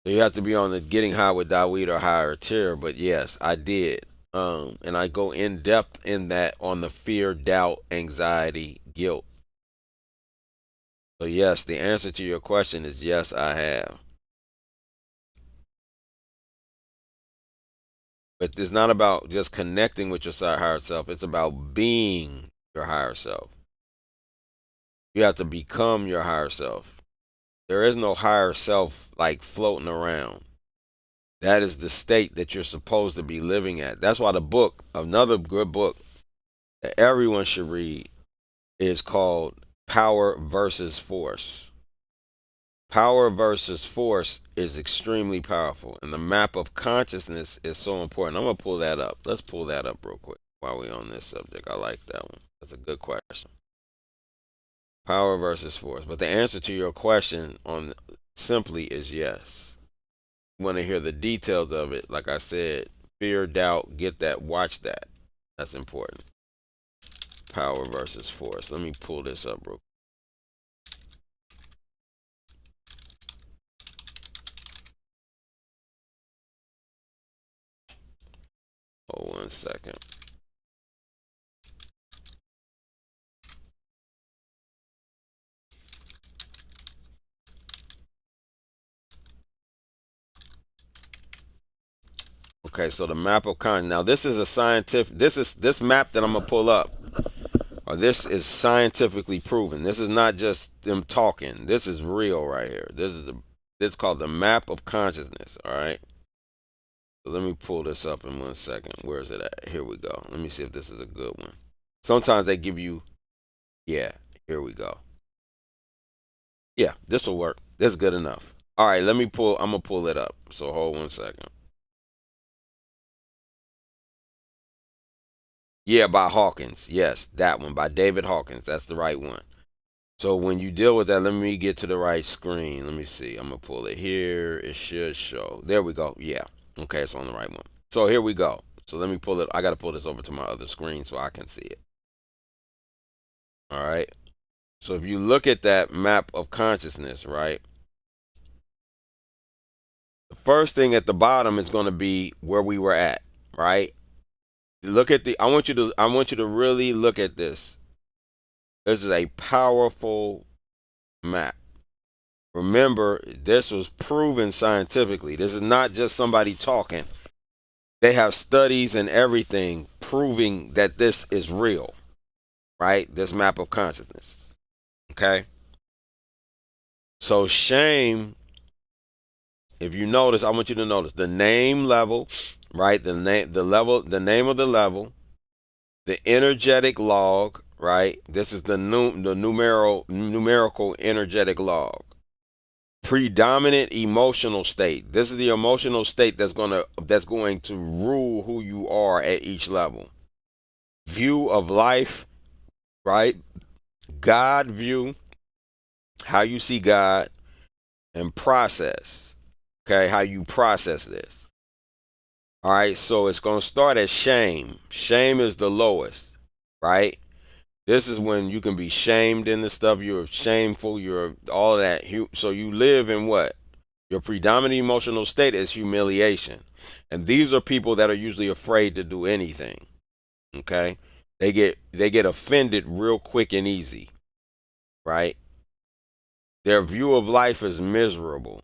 So you have to be on the Getting High with Dawid or higher tier. But yes, I did. And I go in depth in that on the fear, doubt, anxiety, guilt. So yes, the answer to your question is yes, I have. But it's not about just connecting with your higher self. It's about being your higher self. You have to become your higher self. There is no higher self like floating around. That is the state that you're supposed to be living at. That's why the book, another good book that everyone should read, is called Power versus Force. Power versus force is extremely powerful, and the map of consciousness is so important. I'm going to pull that up. Let's pull that up real quick while we're on this subject. I like that one. That's a good question. Power versus force. But the answer to your question on simply is yes. You want to hear the details of it, like I said, fear, doubt, get that, watch that. That's important. Power versus force. Let me pull this up real quick. Hold 1 second. Okay, so the map of consciousness. Now this is a scientific. This map that I'm gonna pull up, or this is scientifically proven. This is not just them talking. This is real right here. This is called the map of consciousness. All right. So let me pull this up in 1 second. Where is it at? Here we go. Let me see if this is a good one. Sometimes they give you, yeah. Here we go. Yeah, this will work. This is good enough. All right, let me pull. I'm gonna pull it up. So hold 1 second. Yeah, by Hawkins. Yes, that one by David Hawkins. That's the right one. So when you deal with that, let me get to the right screen. Let me see. I'm gonna pull it here. It should show. There we go. Yeah. Okay, it's on the right one. So here we go. So let me pull it. I gotta pull this over to my other screen so I can see it. All right. So if you look at that map of consciousness, right? The first thing at the bottom is gonna be where we were at, right? Look at the. I want you to really look at this. This is a powerful map. Remember, this was proven scientifically. This is not just somebody talking. They have studies and everything proving that this is real, right? This map of consciousness. Okay? So shame, if you notice, I want you to notice the name level, right? The name of the level, the energetic log, right? This is the numerical energetic log. Predominant emotional state. This is the emotional state that's going to rule who you are at each level. View of life, right? God view, how you see God, and process. Okay, how you process this. All right, so it's going to start at shame. Shame is the lowest, right? This is when you can be shamed in the stuff. You're shameful. You're all of that. So you live in what? Your predominant emotional state is humiliation. And these are people that are usually afraid to do anything. Okay? They get offended real quick and easy. Right? Their view of life is miserable.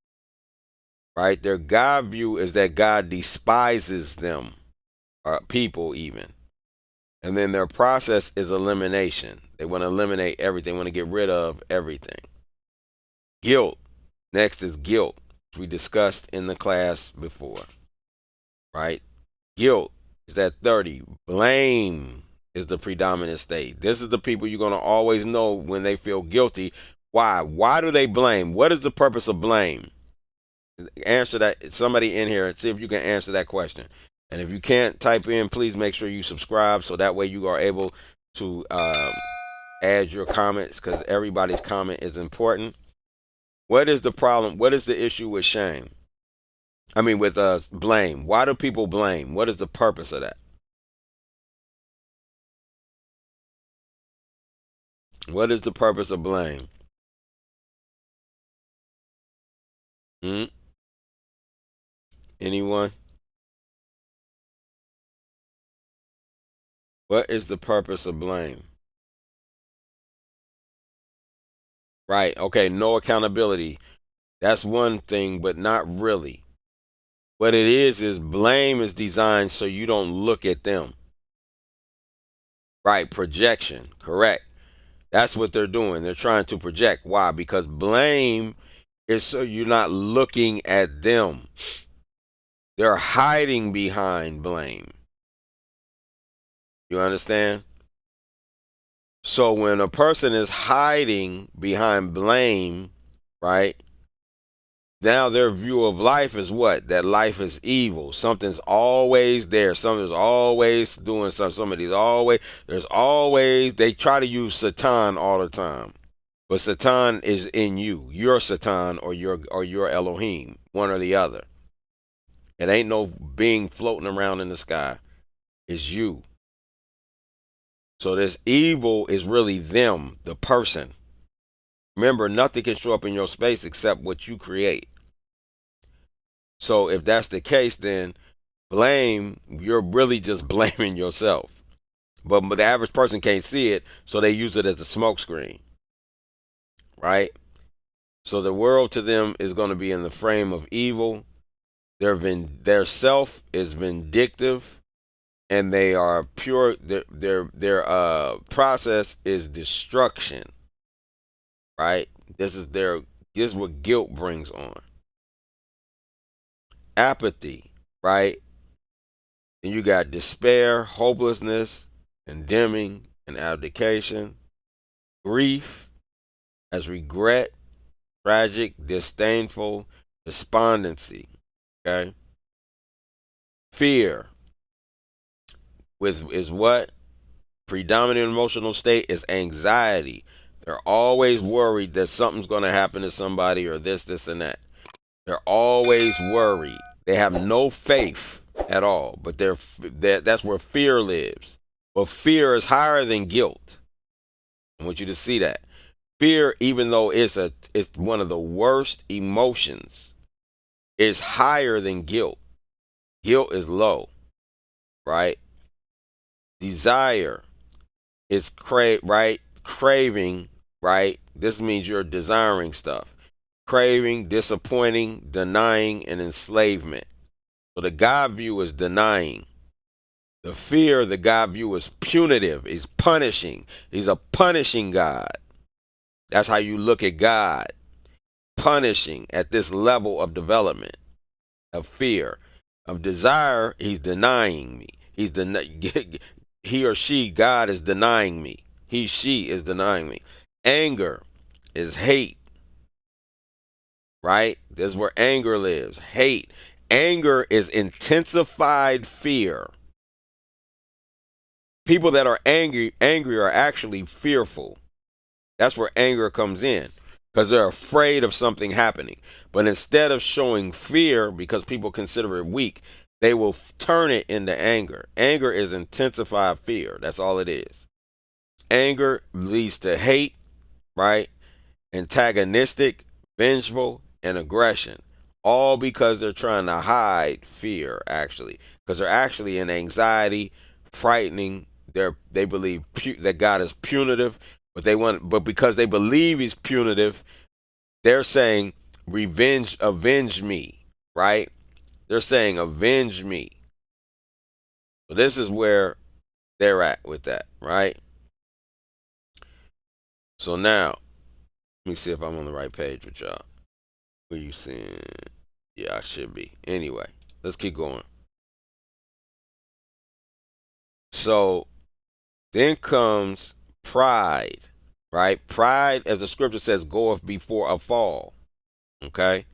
Right? Their God view is that God despises them, or people even. And then their process is elimination. They want to eliminate everything, want to get rid of everything. Guilt. Next is guilt, which we discussed in the class before. Right? Guilt is at 30. Blame is the predominant state. This is the people you're going to always know when they feel guilty. Why? Why do they blame? What is the purpose of blame? Answer that. Somebody in here, see if you can answer that question. And if you can't type in, please make sure you subscribe so that way you are able to add your comments, because everybody's comment is important. What is the problem? What is the issue with shame? I mean, with blame. Why do people blame? What is the purpose of that? What is the purpose of blame? Hmm? Anyone? What is the purpose of blame? Right. Okay. No accountability. That's one thing, but not really. What it is blame is designed so you don't look at them. Right. Projection. Correct. That's what they're doing. They're trying to project. Why? Because blame is so you're not looking at them. They're hiding behind blame. You understand? So when a person is hiding behind blame, right? Now their view of life is what? That life is evil. Something's always there. Something's always doing something. Somebody's always, there's always, they try to use Satan all the time. But Satan is in you. You're Satan or your Elohim, one or the other. It ain't no being floating around in the sky. It's you. So this evil is really them, the person. Remember, nothing can show up in your space except what you create. So if that's the case, then blame, you're really just blaming yourself. But the average person can't see it, so they use it as a smokescreen, right? So the world to them is going to be in the frame of evil. Their self is vindictive, and they are pure. Their process is destruction, right? This is what guilt brings on. Apathy, right? And you got despair, hopelessness, condemning, and abdication. Grief as regret, tragic, disdainful, despondency. Okay. Fear with is what? Predominant emotional state is anxiety. They're always worried that something's going to happen to somebody or this, and that. They're always worried. They have no faith at all, but that's where fear lives. But fear is higher than guilt. I want you to see that. Fear, even though it's one of the worst emotions, is higher than guilt. Guilt is low, right? Desire is craving, right? This means you're desiring stuff. Craving, disappointing, denying, and enslavement. So the God view is denying. The fear, the God view is punitive, is punishing. He's a punishing God. That's how you look at God. Punishing at this level of development, of fear. Of desire, he's denying me. He or she, God is denying me. He, she is denying me. Anger is hate, right? This is where anger lives. Hate. Anger is intensified fear. People that are angry are actually fearful. That's where anger comes in because they're afraid of something happening. But instead of showing fear because people consider it weak, they will turn it into anger. Anger is intensified fear. That's all it is. Anger leads to hate, right? Antagonistic, vengeful, and aggression. All because they're trying to hide fear, actually. Because they're actually in anxiety, frightening. They believe that God is punitive, but because they believe he's punitive, they're saying, avenge me, right? They're saying, avenge me. So this is where they're at with that, right? So now, let me see if I'm on the right page with y'all. Where you seeing? Yeah, I should be. Anyway, let's keep going. So then comes pride, right? Pride, as the scripture says, goeth before a fall. Okay?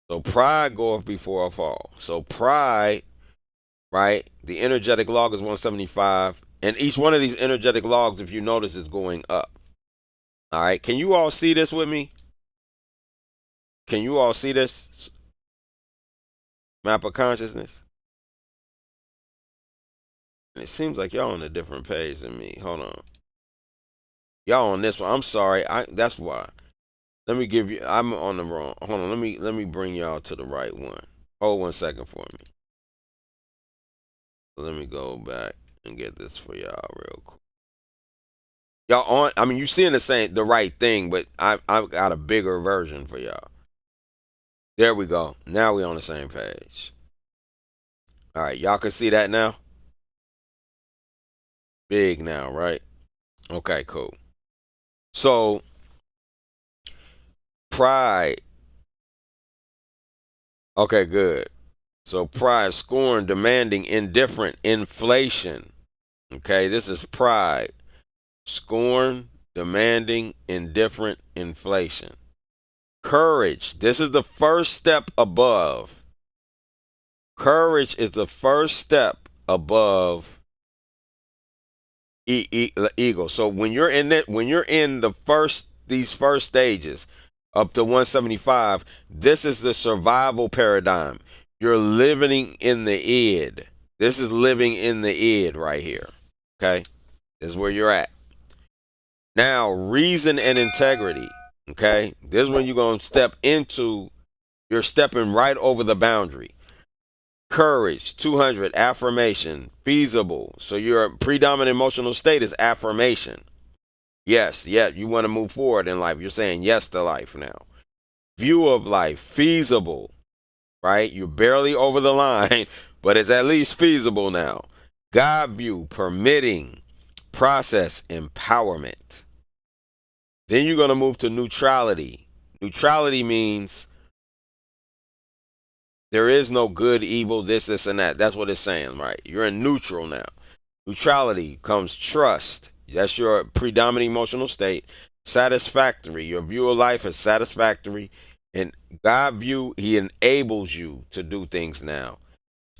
So pride goeth before a fall. So pride, right? The energetic log is 175. And each one of these energetic logs, if you notice, is going up. All right. Can you all see this with me? Can you all see this map of consciousness? And it seems like y'all on a different page than me. Hold on. Y'all on this one. I'm sorry. That's why. Let me give you. I'm on the wrong. Hold on. Let me bring y'all to the right one. Hold 1 second for me. Let me go back and get this for y'all real quick. Y'all on? I mean, you seeing the right thing, but I've got a bigger version for y'all. There we go. Now we on the same page. All right, y'all can see that now. Big now, right? Okay, cool. So pride. Okay, good. So pride, scorn, demanding, indifferent, inflation. Okay, this is pride. Scorn, demanding, indifferent, inflation. Courage. This is the first step above. Courage is the first step above ego. So when you're in it, when you're in these first stages up to 175, this is the survival paradigm. You're living in the id. This is living in the id right here. Okay, this is where you're at. Now, reason and integrity. Okay, this is when you're gonna step into. You're stepping right over the boundary. Courage, 200, affirmation, feasible. So your predominant emotional state is affirmation. Yes, yeah, you want to move forward in life. You're saying yes to life now. View of life, feasible, right? You're barely over the line, but it's at least feasible now. God view, permitting, process, empowerment. Then you're going to move to neutrality. Neutrality means there is no good, evil, this, and that. That's what it's saying, right? You're in neutral now. Neutrality comes trust. That's your predominant emotional state. Satisfactory. Your view of life is satisfactory. And God view, He enables you to do things now.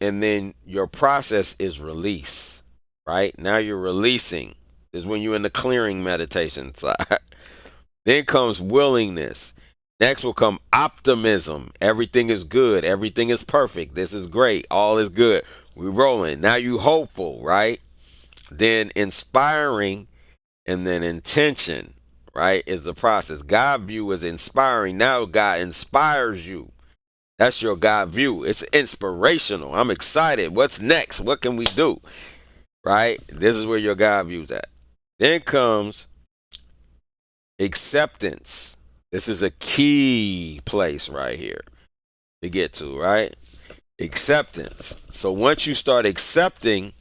And then your process is release, right? Now you're releasing. This is when you're in the clearing meditation side. Then comes willingness. Next will come optimism. Everything is good. Everything is perfect. This is great. All is good. We're rolling. Now you hopeful, right? Then inspiring, and then intention, right, is the process. God view is inspiring. Now God inspires you. That's your God view. It's inspirational. I'm excited. What's next? What can we do? Right? This is where your God view's at. Then comes acceptance. This is a key place right here to get to, right? Acceptance. So once you start accepting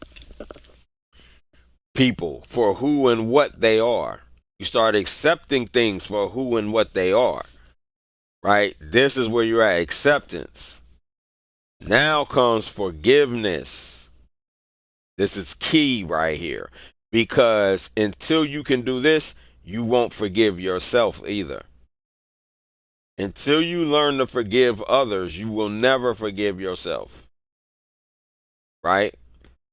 people for who and what they are, you start accepting things for who and what they are, right? This is where you're at, acceptance. Now comes forgiveness. This is key right here, because until you can do this, you won't forgive yourself either. Until you learn to forgive others, you will never forgive yourself, right?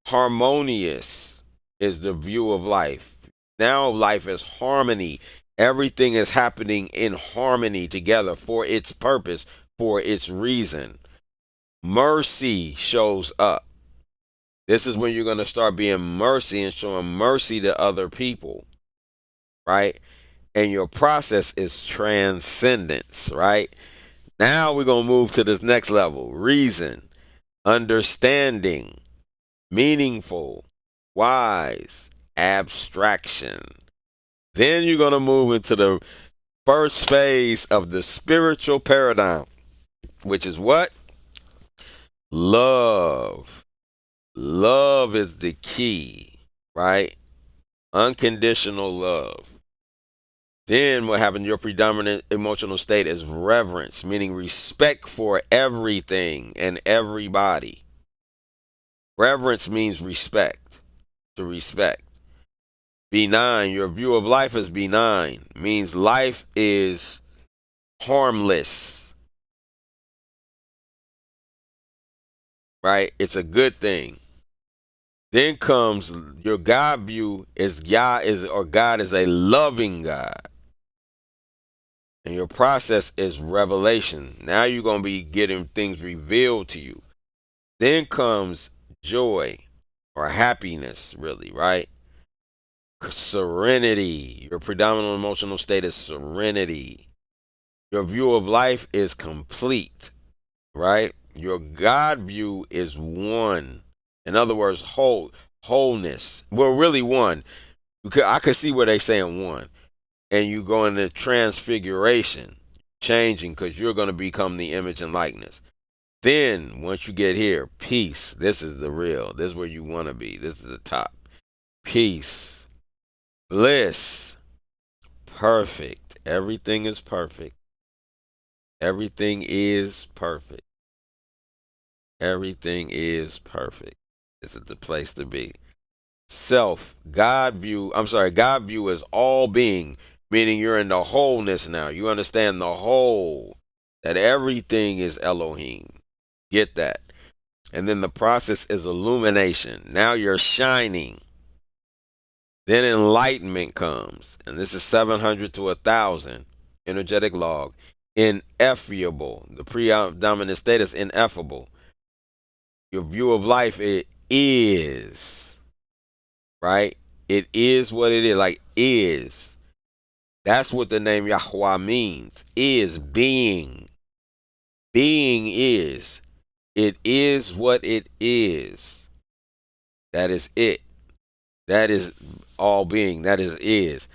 Harmonious is the view of life. Now life is harmony. Everything is happening in harmony together for its purpose, for its reason. Mercy shows up. This is when you're going to start being mercy and showing mercy to other people, right? And your process is transcendence, right? Now we're going to move to this next level. Reason, understanding, meaningful, wise, abstraction. Then you're going to move into the first phase of the spiritual paradigm, which is what? Love. Love is the key, right? Unconditional love. Then what happens in your predominant emotional state is reverence, meaning respect for everything and everybody. Reverence means respect, to respect. Benign, your view of life is benign, means life is harmless, right? It's a good thing. Then comes your God view is God is a loving God. And your process is revelation. Now you're going to be getting things revealed to you. Then comes joy or happiness, really, right? Serenity. Your predominant emotional state is serenity. Your view of life is complete, right? Your God view is one. In other words, wholeness. Well, really one. Because I could see where they saying one. And you go into transfiguration, changing because you're going to become the image and likeness. Then once you get here, peace. This is the real. This is where you want to be. This is the top. Peace, bliss, perfect. Everything is perfect. Everything is perfect. Everything is perfect. This is the place to be. Self, God view, I'm sorry, God view is all being, meaning you're in the wholeness now. You understand the whole, that everything is Elohim. Get that. And then the process is illumination. Now you're shining. Then enlightenment comes. And this is 700 to 1,000. Energetic log. Ineffable. The predominant state is ineffable. Your view of life, it is. Right? It is what it is. Like, is. That's what the name Yahweh means. Is being. Being is. It is what it is. That is it. That is all being. That is.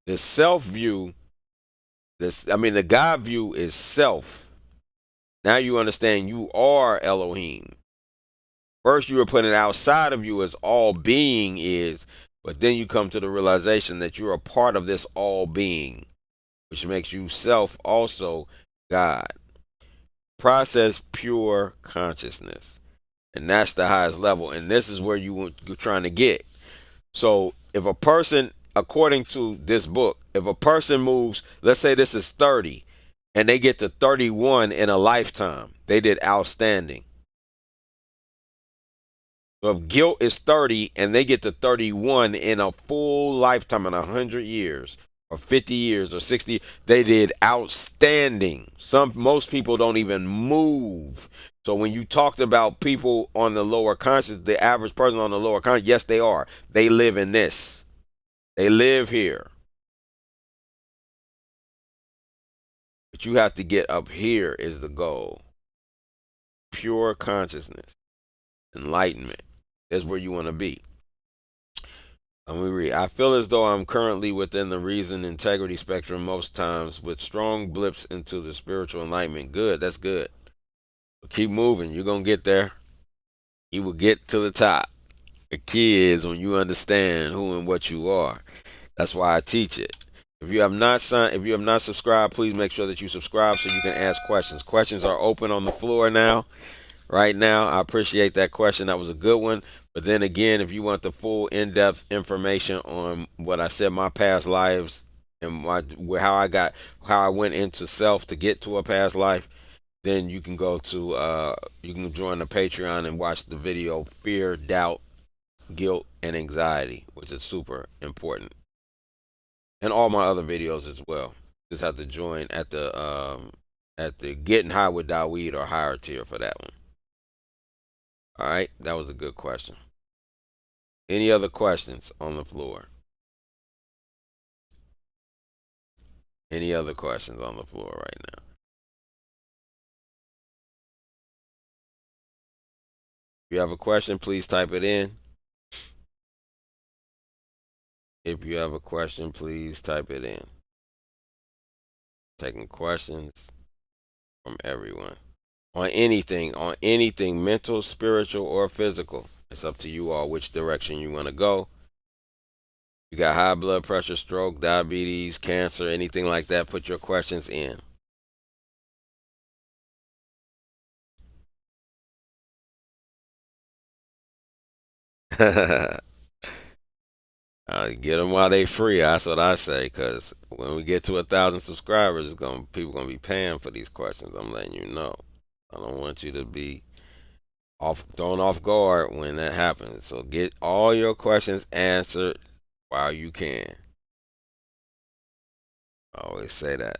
The self view, the God view is self. Now you understand you are Elohim. First you were putting it outside of you as all being is, but then you come to the realization that you're a part of this all being, which makes you self also God. Process pure consciousness. And that's the highest level. And this is where you're trying to get. So if a person, according to this book, if a person moves, let's say this is 30, and they get to 31 in a lifetime, they did outstanding. So if guilt is 30 and they get to 31 in a full lifetime in 100 years, or 50 years, or 60, they did outstanding. Most people don't even move. So when you talked about people on the lower conscious, the average person on the lower conscious, yes, they are. They live in this. They live here. But you have to get up here is the goal. Pure consciousness. Enlightenment. That's where you want to be. Let me read. I feel as though I'm currently within the reason integrity spectrum most times with strong blips into the spiritual enlightenment. Good. That's good. But keep moving. You're going to get there. You will get to the top. The key is when you understand who and what you are. That's why I teach it. If you have not subscribed, please make sure that you subscribe so you can ask questions. Questions are open on the floor now. Right now, I appreciate that question. That was a good one. But then again, if you want the full in-depth information on what I said, my past lives and how I went into self to get to a past life, then you can go to you can join the Patreon and watch the video Fear, Doubt, Guilt, and Anxiety, which is super important, and all my other videos as well. Just have to join at the Getting High with Daweed or higher tier for that one. All right, that was a good question. Any other questions on the floor? Any other questions on the floor right now? If you have a question, please type it in. If you have a question, please type it in. Taking questions from everyone on anything mental, spiritual, or physical. It's up to you all which direction you want to go. You got high blood pressure, stroke, diabetes, cancer, anything like that, put your questions in. Get them while they free. That's what I say. Cause when we get to 1,000 subscribers, people gonna be paying for these questions. I'm letting you know. I don't want you to be thrown off guard when that happens. So get all your questions answered while you can. I always say that.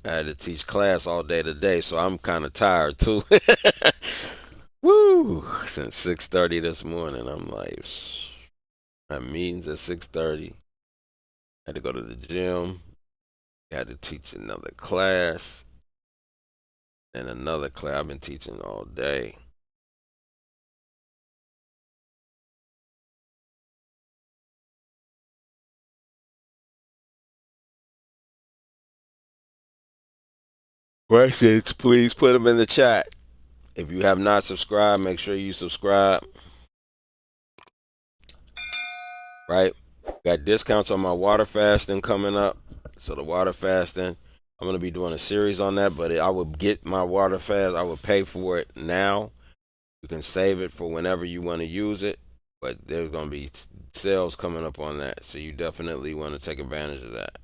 I had to teach class all day today, so I'm kind of tired too. Woo! Since 6:30 this morning, I'm like, my meetings at 6:30. Had to go to the gym. Had to teach another class and another class. I've been teaching all day. Questions, please put them in the chat. If you have not subscribed, make sure you subscribe. Right? Got discounts on my water fasting coming up. So the water fasting, I'm gonna be doing a series on that. But I would get my water fast. I would pay for it now. You can save it for whenever you want to use it. But there's gonna be sales coming up on that, so you definitely want to take advantage of that.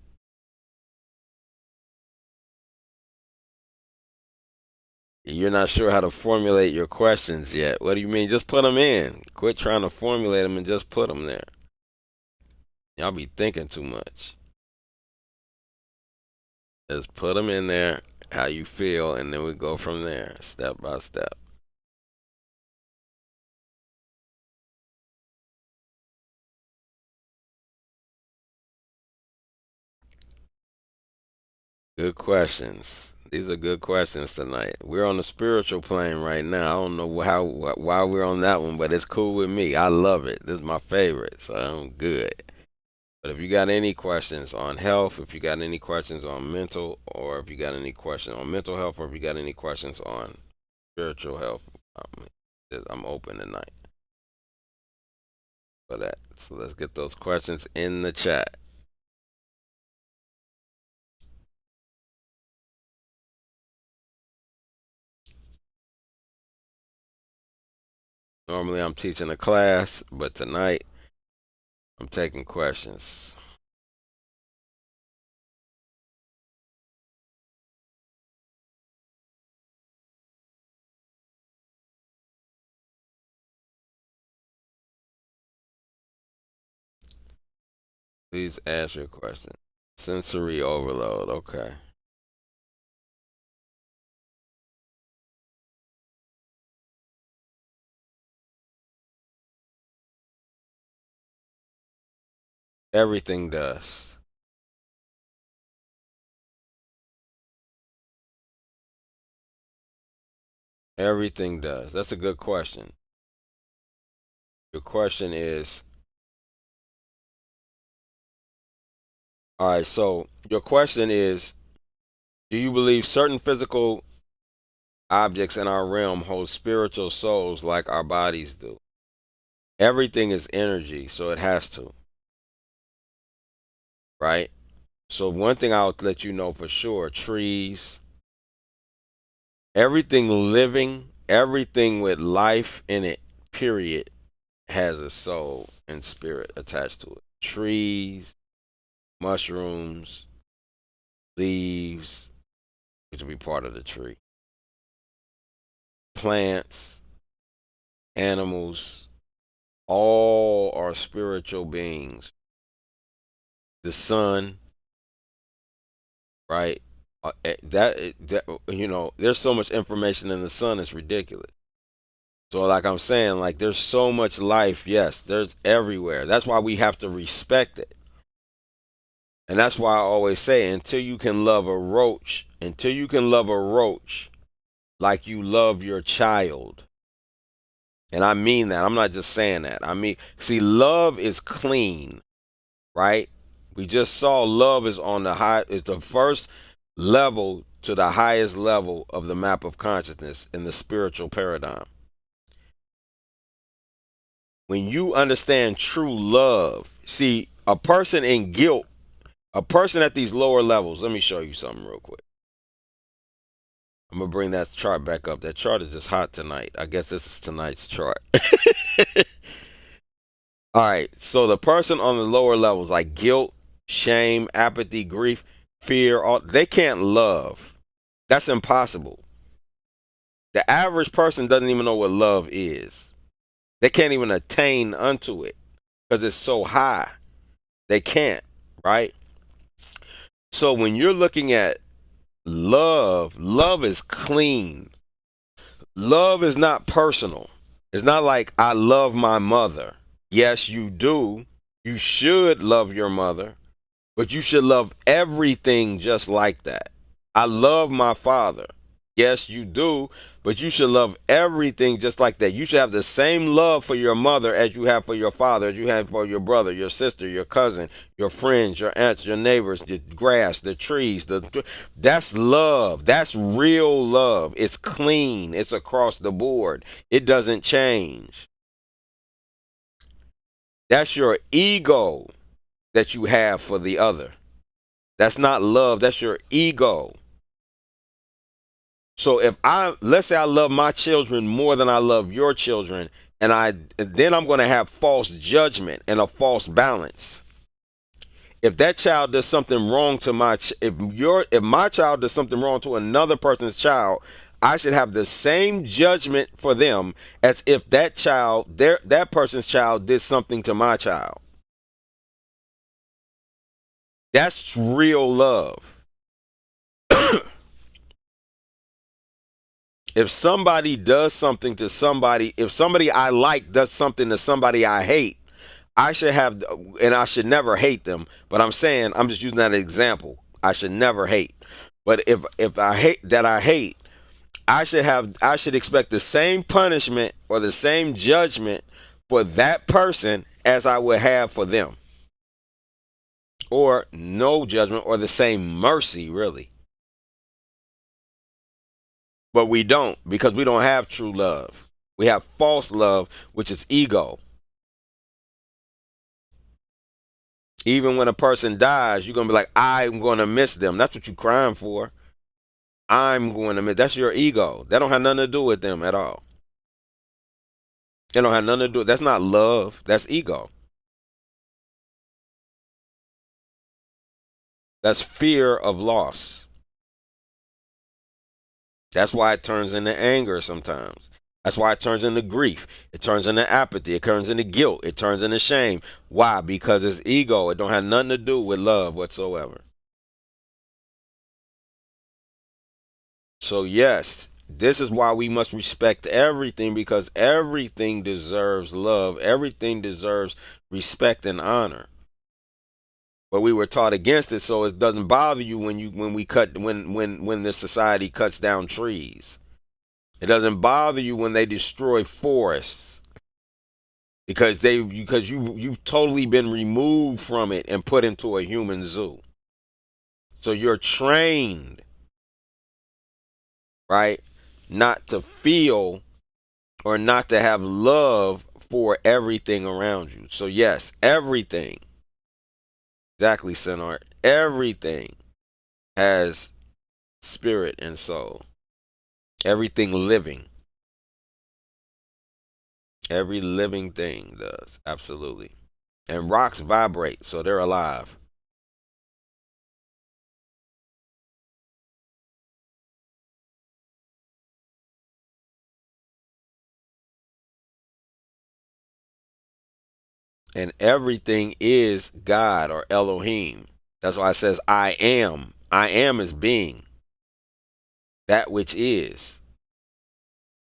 You're not sure how to formulate your questions yet. What do you mean? Just put them in. Quit trying to formulate them and just put them there. Y'all be thinking too much. Just put them in there, how you feel, and then we go from there, step by step. Good questions. These are good questions tonight. We're on the spiritual plane right now. I don't know why we're on that one, but it's cool with me. I love it. This is my favorite, so I'm good. But if you got any questions on health, if you got any questions on mental, or if you got any questions on mental health, or if you got any questions on spiritual health, I'm open tonight for that. So let's get those questions in the chat. Normally I'm teaching a class, but tonight I'm taking questions. Please ask your question. Sensory overload. Okay. Everything does. Everything does. That's a good question. Your question is, all right, so your question is, do you believe certain physical objects in our realm hold spiritual souls like our bodies do? Everything is energy, so it has to, right? So one thing I'll let you know for sure, trees, everything living, everything with life in it, period, has a soul and spirit attached to it. Trees, mushrooms, leaves, which will be part of the tree, plants, animals, all are spiritual beings. The sun, right? There's so much information in the sun, it's ridiculous. So, like I'm saying, like there's so much life. Yes, there's everywhere. That's why we have to respect it. And that's why I always say, until you can love a roach like you love your child. And I mean that. I'm not just saying that. I mean, see, love is clean, right? We just saw love is on the high, it's the first level to the highest level of the map of consciousness in the spiritual paradigm. When you understand true love, see, a person in guilt, a person at these lower levels, let me show you something real quick. I'm going to bring that chart back up. That chart is just hot tonight. I guess this is tonight's chart. All right. So the person on the lower levels, like guilt, shame, apathy, grief, fear, they can't love. That's impossible. The average person doesn't even know what love is. They can't even attain unto it because it's so high. They can't, right? So when you're looking at Love is clean. Love is not personal. It's not like I love my mother. Yes, you do. You should love your mother, but you should love everything just like that. I love my father. Yes, you do, but you should love everything just like that. You should have the same love for your mother as you have for your father, as you have for your brother, your sister, your cousin, your friends, your aunts, your neighbors, the grass, the trees. That's love. That's real love. It's clean. It's across the board. It doesn't change. That's your ego that you have for the other. That's not love. That's your ego. So let's say I love my children more than I love your children, then I'm going to have false judgment and a false balance. If that child does something wrong to if my child does something wrong to another person's child, I should have the same judgment for them as if that person's child did something to my child. That's real love. If somebody does something to somebody, if somebody I like does something to somebody I hate, I should have, and I should never hate them. But I'm just using that example. I should never hate. But if I hate, I should expect the same punishment or the same judgment for that person as I would have for them, or no judgment, or the same mercy, really. But we don't, because we don't have true love. We have false love, which is ego. Even when a person dies, you're going to be like, I'm going to miss them. That's what you're crying for. I'm going to miss. That's your ego. That don't have nothing to do with them at all. They don't have nothing to do. That's not love. That's ego. That's fear of loss. That's why it turns into anger sometimes. That's why it turns into grief. It turns into apathy. It turns into guilt. It turns into shame. Why? Because it's ego. It don't have nothing to do with love whatsoever. So yes, this is why we must respect everything, because everything deserves love. Everything deserves respect and honor. But we were taught against it, so it doesn't bother you when this society cuts down trees. It doesn't bother you when they destroy forests, because you've totally been removed from it and put into a human zoo. So you're trained, right, not to feel or not to have love for everything around you. So yes, everything, exactly, Sinart, everything has spirit and soul. Everything living. Every living thing does, absolutely. And rocks vibrate, so they're alive. And everything is God or Elohim. That's why it says I am. I am is being, that which is.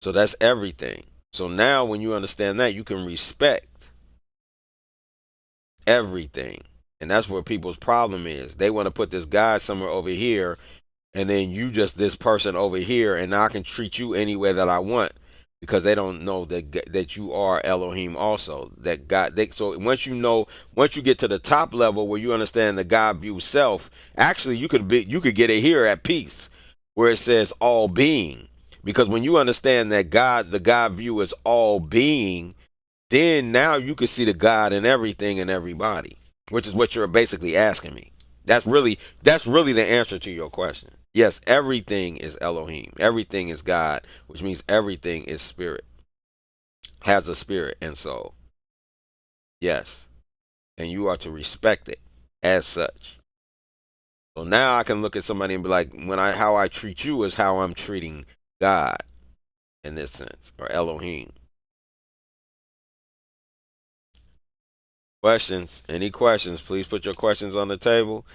So that's everything. So now when you understand that, you can respect everything. And that's where people's problem is. They want to put this God somewhere over here, and then you just this person over here, and now I can treat you any way that I want, because they don't know that you are Elohim also. That God. So once you get to the top level where you understand the God view self, actually you could get it here at peace, where it says all being. Because when you understand that the God view is all being, then now you can see the God in everything and everybody, which is what you're basically asking me. That's really the answer to your question. Yes, everything is Elohim. Everything is God, which means everything is spirit, has a spirit and soul. Yes, and you are to respect it as such. So now I can look at somebody and be like, how I treat you is how I'm treating God in this sense, or Elohim. Questions? Any questions? Please put your questions on the table.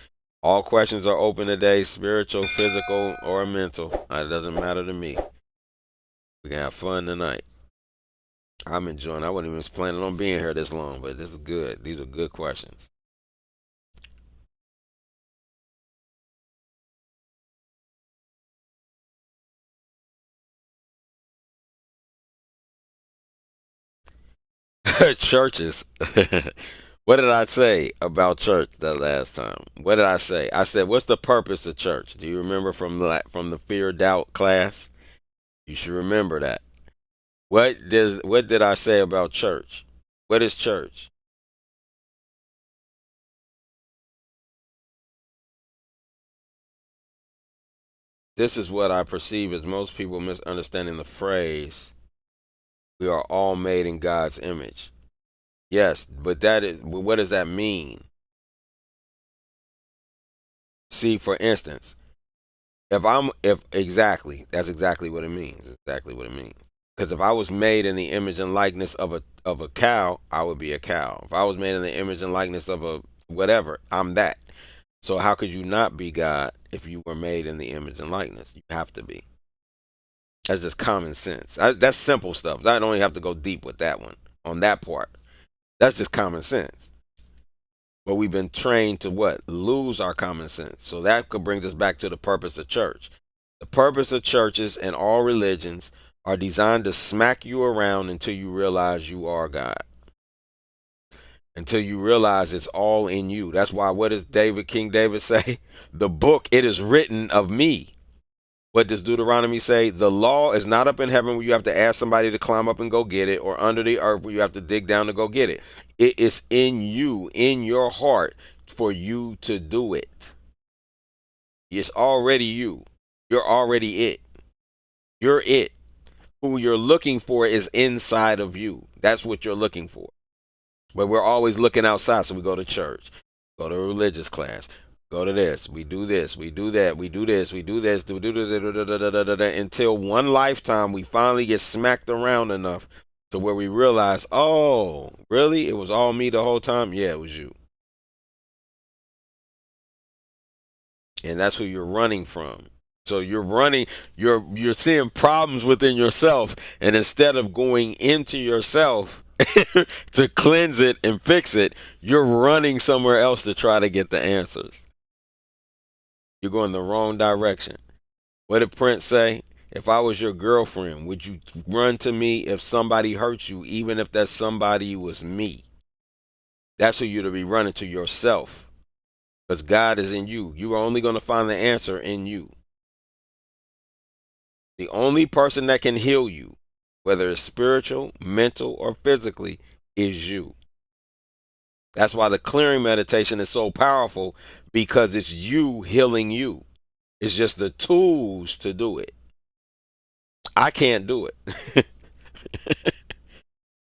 All questions are open today, spiritual, physical, or mental. It doesn't matter to me. We can have fun tonight. I'm enjoying. I wasn't even planning on being here this long, but this is good. These are good questions. Churches. What did I say about church that last time? What did I say? I said, "What's the purpose of church?" Do you remember from the fear doubt class? You should remember that. What did I say about church? What is church? This is what I perceive as most people misunderstanding the phrase, "We are all made in God's image." Yes, but what does that mean? See, for instance, if exactly, that's exactly what it means. Exactly what it means. Because if I was made in the image and likeness of a cow, I would be a cow. If I was made in the image and likeness of a whatever, I'm that. So how could you not be God if you were made in the image and likeness? You have to be. That's just common sense. That's simple stuff. I don't even have to go deep with that one on that part. That's just common sense. But we've been trained to what? Lose our common sense. So that could bring us back to the purpose of church. The purpose of churches and all religions are designed to smack you around until you realize you are God. Until you realize it's all in you. That's why, what does King David say? The book, it is written of me. What does Deuteronomy say? The law is not up in heaven where you have to ask somebody to climb up and go get it, or under the earth where you have to dig down to go get it. It is in you, in your heart, for you to do it. It's already you. You're already it. You're it. Who you're looking for is inside of you. That's what you're looking for. But we're always looking outside. So we go to church, go to a religious class, go to this, we do this, we do that, we do this, we do this, until one lifetime we finally get smacked around enough to where we realize, oh, really? It was all me the whole time? Yeah, it was you. And that's who you're running from. So you're running, you're seeing problems within yourself, and instead of going into yourself to cleanse it and fix it, you're running somewhere else to try to get the answers. You're going the wrong direction. What did Prince say? If I was your girlfriend, would you run to me if somebody hurt you, even if that somebody was me? That's who you're to be running to, yourself. Because God is in you. You are only going to find the answer in you. The only person that can heal you, whether it's spiritual, mental, or physically, is you. That's why the clearing meditation is so powerful, because it's you healing you. It's just the tools to do it. I can't do it.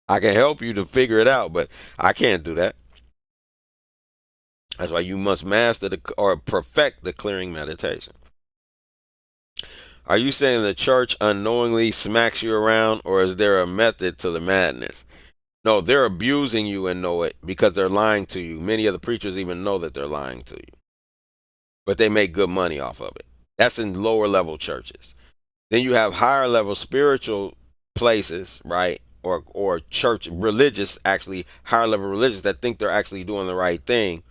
I can help you to figure it out, but I can't do that. That's why you must master or perfect the clearing meditation. Are you saying the church unknowingly smacks you around, or is there a method to the madness? No, they're abusing you and know it because they're lying to you. Many of the preachers even know that they're lying to you, but they make good money off of it. That's in lower level churches. Then you have higher level spiritual places, right? Or church religious, actually higher level religious that think they're actually doing the right thing.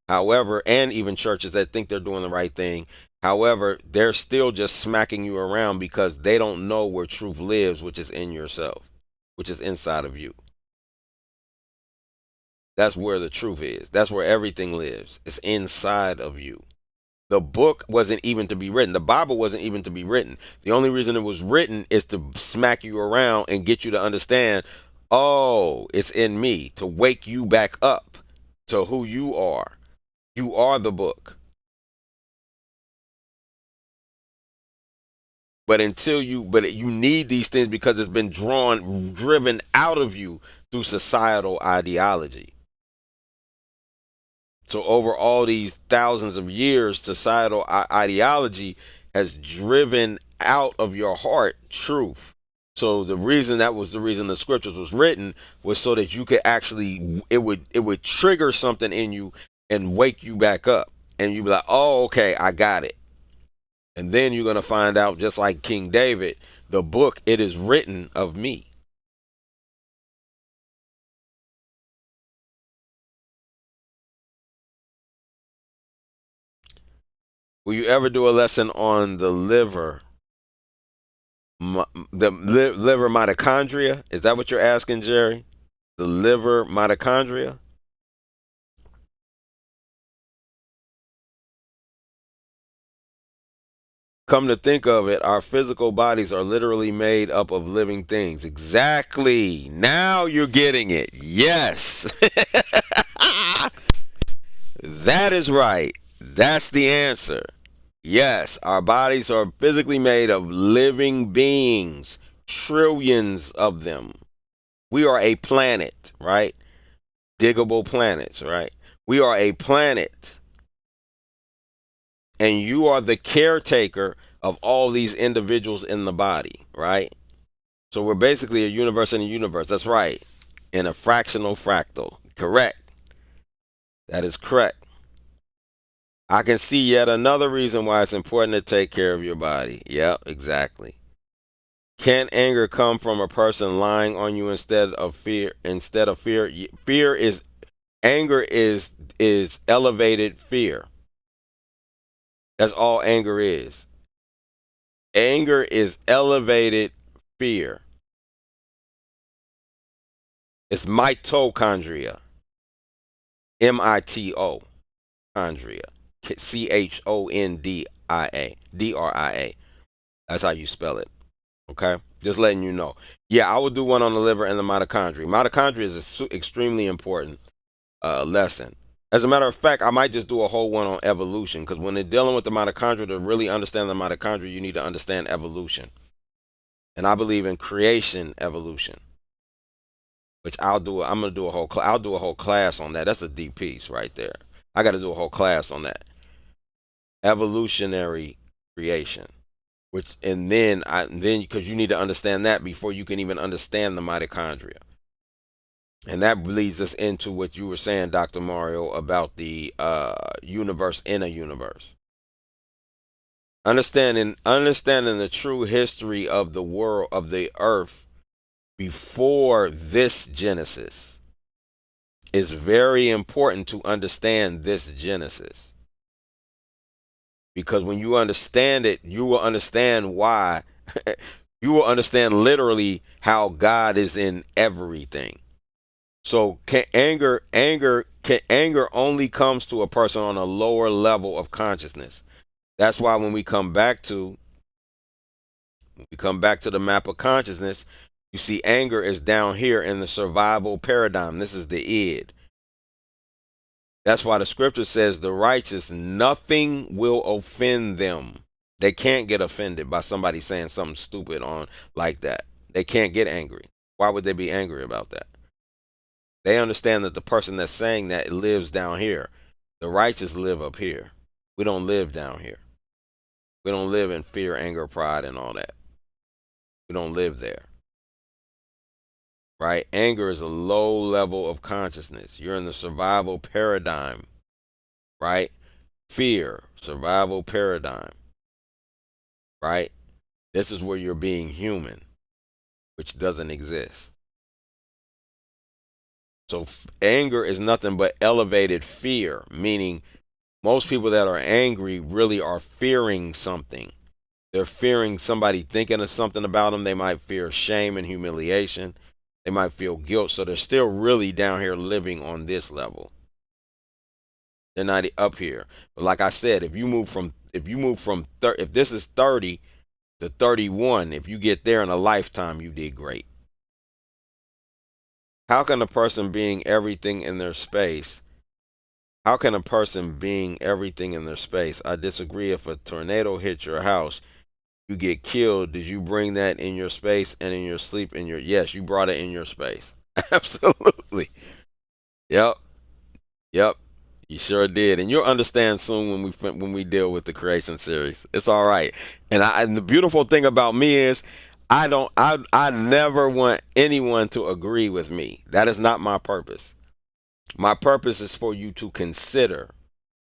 However, and even churches that think they're doing the right thing. However, they're still just smacking you around because they don't know where truth lives, which is in yourself, which is inside of you. That's where the truth is. That's where everything lives. It's inside of you. The book wasn't even to be written. The Bible wasn't even to be written. The only reason it was written is to smack you around and get you to understand, oh, it's in me, to wake you back up to who you are. You are the book. But you need these things because it's been driven out of you through societal ideology. So over all these thousands of years, societal ideology has driven out of your heart truth. So the reason that was the reason the scriptures was written was so that you could actually it would trigger something in you and wake you back up. and you be like, oh, okay, I got it. And then you're going to find out, just like King David, the book, it is written of me. Will you ever do a lesson on the liver, liver mitochondria? Is that what you're asking, Jerry? The liver mitochondria? Come to think of it, our physical bodies are literally made up of living things. Exactly. Now you're getting it. Yes. That is right. That's the answer. Yes, our bodies are physically made of living beings, trillions of them. We are a planet, right? Diggable planets, right? We are a planet, and you are the caretaker of all these individuals in the body, right? So we're basically a universe in a universe. That's right. In a fractional fractal. Correct. That is correct. I can see yet another reason why it's important to take care of your body. Yep, exactly. Can anger come from a person lying on you instead of fear? Instead of fear, fear is anger is elevated fear. That's all anger is. Anger is elevated fear. It's mitochondria. MITO chondria. CHONDIA. That's how you spell it. Okay? Just letting you know. Yeah, I will do one on the liver and the mitochondria. Mitochondria is an extremely important lesson. As a matter of fact, I might just do a whole one on evolution, because when they're dealing with the mitochondria, to really understand the mitochondria, you need to understand evolution. And I believe in creation evolution, which I'll do. I'm gonna do a whole. I'll do a whole class on that. That's a deep piece right there. I got to do a whole class on that. Evolutionary creation, which and then because you need to understand that before you can even understand the mitochondria. And that leads us into what you were saying, Dr. Mario, about the universe in a universe. Understanding the true history of the world, of the earth, before this Genesis is very important to understand this Genesis. Because when you understand it, you will understand why. You will understand literally how God is in everything. So anger only comes to a person on a lower level of consciousness. That's why when we come back to the map of consciousness, you see anger is down here in the survival paradigm. This is the id. That's why the scripture says the righteous, nothing will offend them. They can't get offended by somebody saying something stupid on like that. They can't get angry. Why would they be angry about that? They understand that the person that's saying that lives down here. The righteous live up here. We don't live down here. We don't live in fear, anger, pride, and all that. We don't live there. Right? Anger is a low level of consciousness. You're in the survival paradigm. Right? Fear, survival paradigm. Right? This is where you're being human, which doesn't exist. So anger is nothing but elevated fear, meaning most people that are angry really are fearing something. They're fearing somebody thinking of something about them. They might fear shame and humiliation. They might feel guilt. So they're still really down here living on this level. They're not up here. But like I said, if this is 30 to 31, if you get there in a lifetime, you did great. How can a person being everything in their space? How can a person being everything in their space? I disagree. If a tornado hit your house, you get killed. Did you bring that in your space and in your sleep? Yes, you brought it in your space. Absolutely. Yep. Yep. You sure did, and you'll understand soon when we deal with the creation series. It's all right, and the beautiful thing about me is I never want anyone to agree with me. That is not my purpose. My purpose is for you to consider.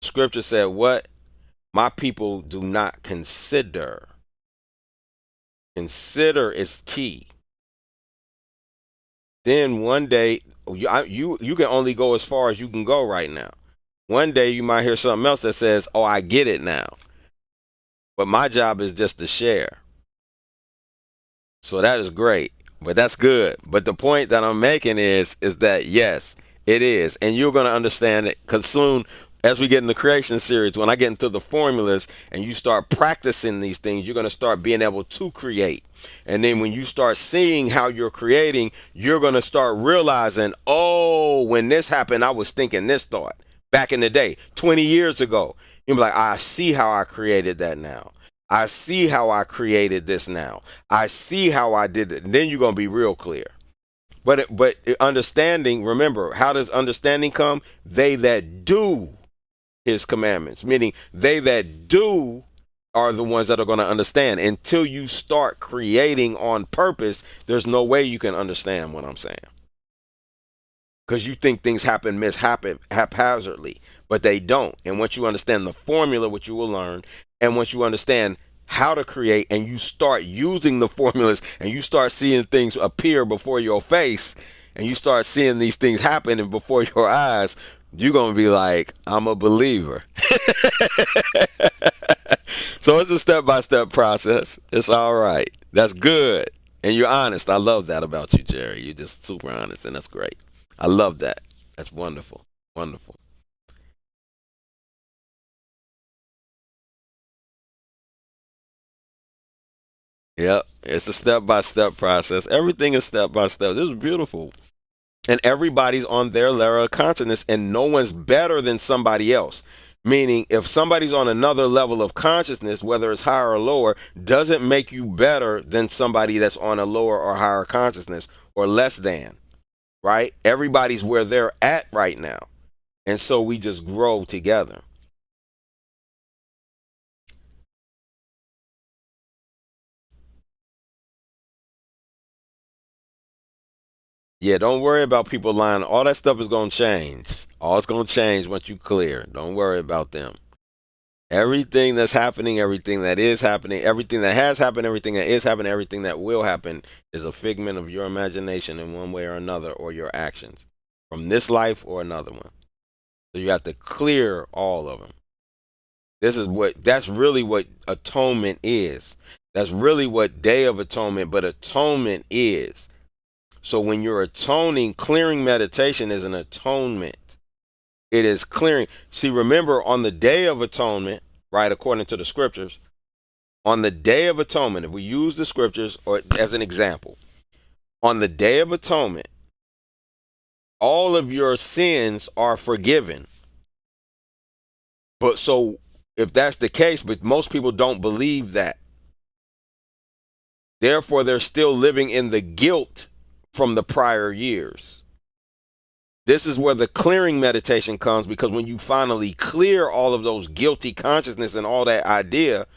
Scripture said, what? My people do not consider. Consider is key. Then one day, you can only go as far as you can go right now. One day you might hear something else that says, oh, I get it now. But my job is just to share. So that is great. But that's good. But the point that I'm making is that yes, it is. And you're going to understand it because soon, as we get in the creation series, when I get into the formulas and you start practicing these things, you're going to start being able to create. And then when you start seeing how you're creating, you're going to start realizing, oh, when this happened, I was thinking this thought back in the day, 20 years ago. You'll be like, I see how I created that now. I see how I created this now. I see how I did it. And then you're going to be real clear. But understanding, remember, how does understanding come? They that do his commandments, meaning they that do are the ones that are going to understand. Until you start creating on purpose, there's no way you can understand what I'm saying. Because you think things happen haphazardly, but they don't. And once you understand the formula, which you will learn, and once you understand how to create and you start using the formulas and you start seeing things appear before your face and you start seeing these things happening before your eyes, you're going to be like, I'm a believer. So it's a step-by-step process. It's all right. That's good. And you're honest. I love that about you, Jerry. You're just super honest, and that's great. I love that. That's wonderful. Wonderful. Yep. It's a step by step process. Everything is step by step. This is beautiful. And everybody's on their level of consciousness, and no one's better than somebody else. Meaning, if somebody's on another level of consciousness, whether it's higher or lower, doesn't make you better than somebody that's on a lower or higher consciousness or less than, right? Everybody's where they're at right now. And so we just grow together. Yeah, don't worry about people lying. All that stuff is going to change. All it's going to change once you clear. Don't worry about them. Everything that's happening, everything that is happening, everything that has happened, everything that is happening, everything that will happen is a figment of your imagination in one way or another, or your actions from this life or another one. So you have to clear all of them. That's really what atonement is. That's really what Day of Atonement, but atonement is. So when you're atoning, clearing meditation is an atonement. It is clearing. See, remember on the Day of Atonement, right, according to the scriptures, on the Day of Atonement, if we use the scriptures or as an example, on the Day of Atonement, all of your sins are forgiven. But so if that's the case, but most people don't believe that. Therefore, they're still living in the guilt from the prior years. This is where the clearing meditation comes, because when you finally clear all of those guilty consciousness and all that idea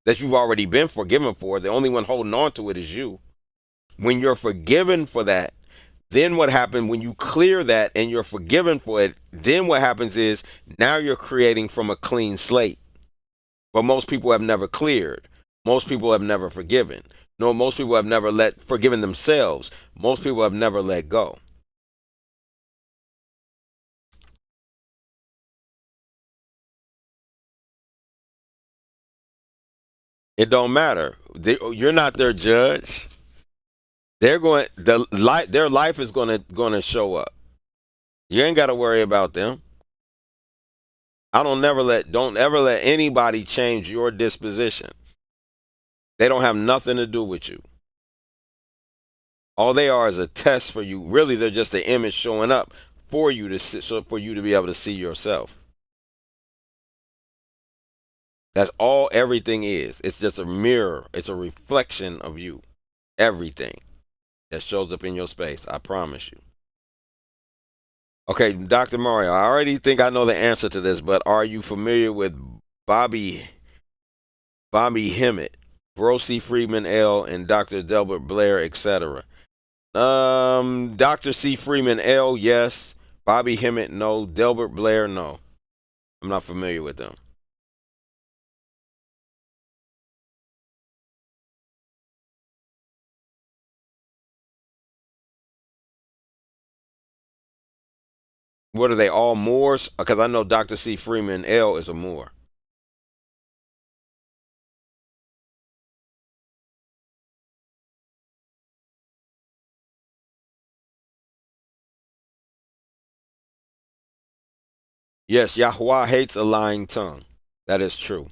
that you've already been forgiven for, the only one holding on to it is you. When you're forgiven for that, then what happens when you clear that and you're forgiven for it? Then what happens is now you're creating from a clean slate. But most people have never cleared. Most people have never forgiven. No, most people have never forgiven themselves. Most people have never let go. It don't matter. You're not their judge. Their life is gonna show up. You ain't got to worry about them. Don't ever let anybody change your disposition. They don't have nothing to do with you. All they are is a test for you. Really, they're just an image showing up for you to see, so for you to be able to see yourself. That's all everything is. It's just a mirror. It's a reflection of you. Everything that shows up in your space. I promise you. Okay, Dr. Mario, I already think I know the answer to this, but are you familiar with Bobby Hemmett, Brocy Freeman L, and Dr. Delbert Blair, etc.? Dr. C. Freeman L, yes. Bobby Hemmett, no. Delbert Blair, no. I'm not familiar with them. What are they all Moors? Because I know Dr. C. Freeman L is a Moor. Yes, Yahweh hates a lying tongue. That is true.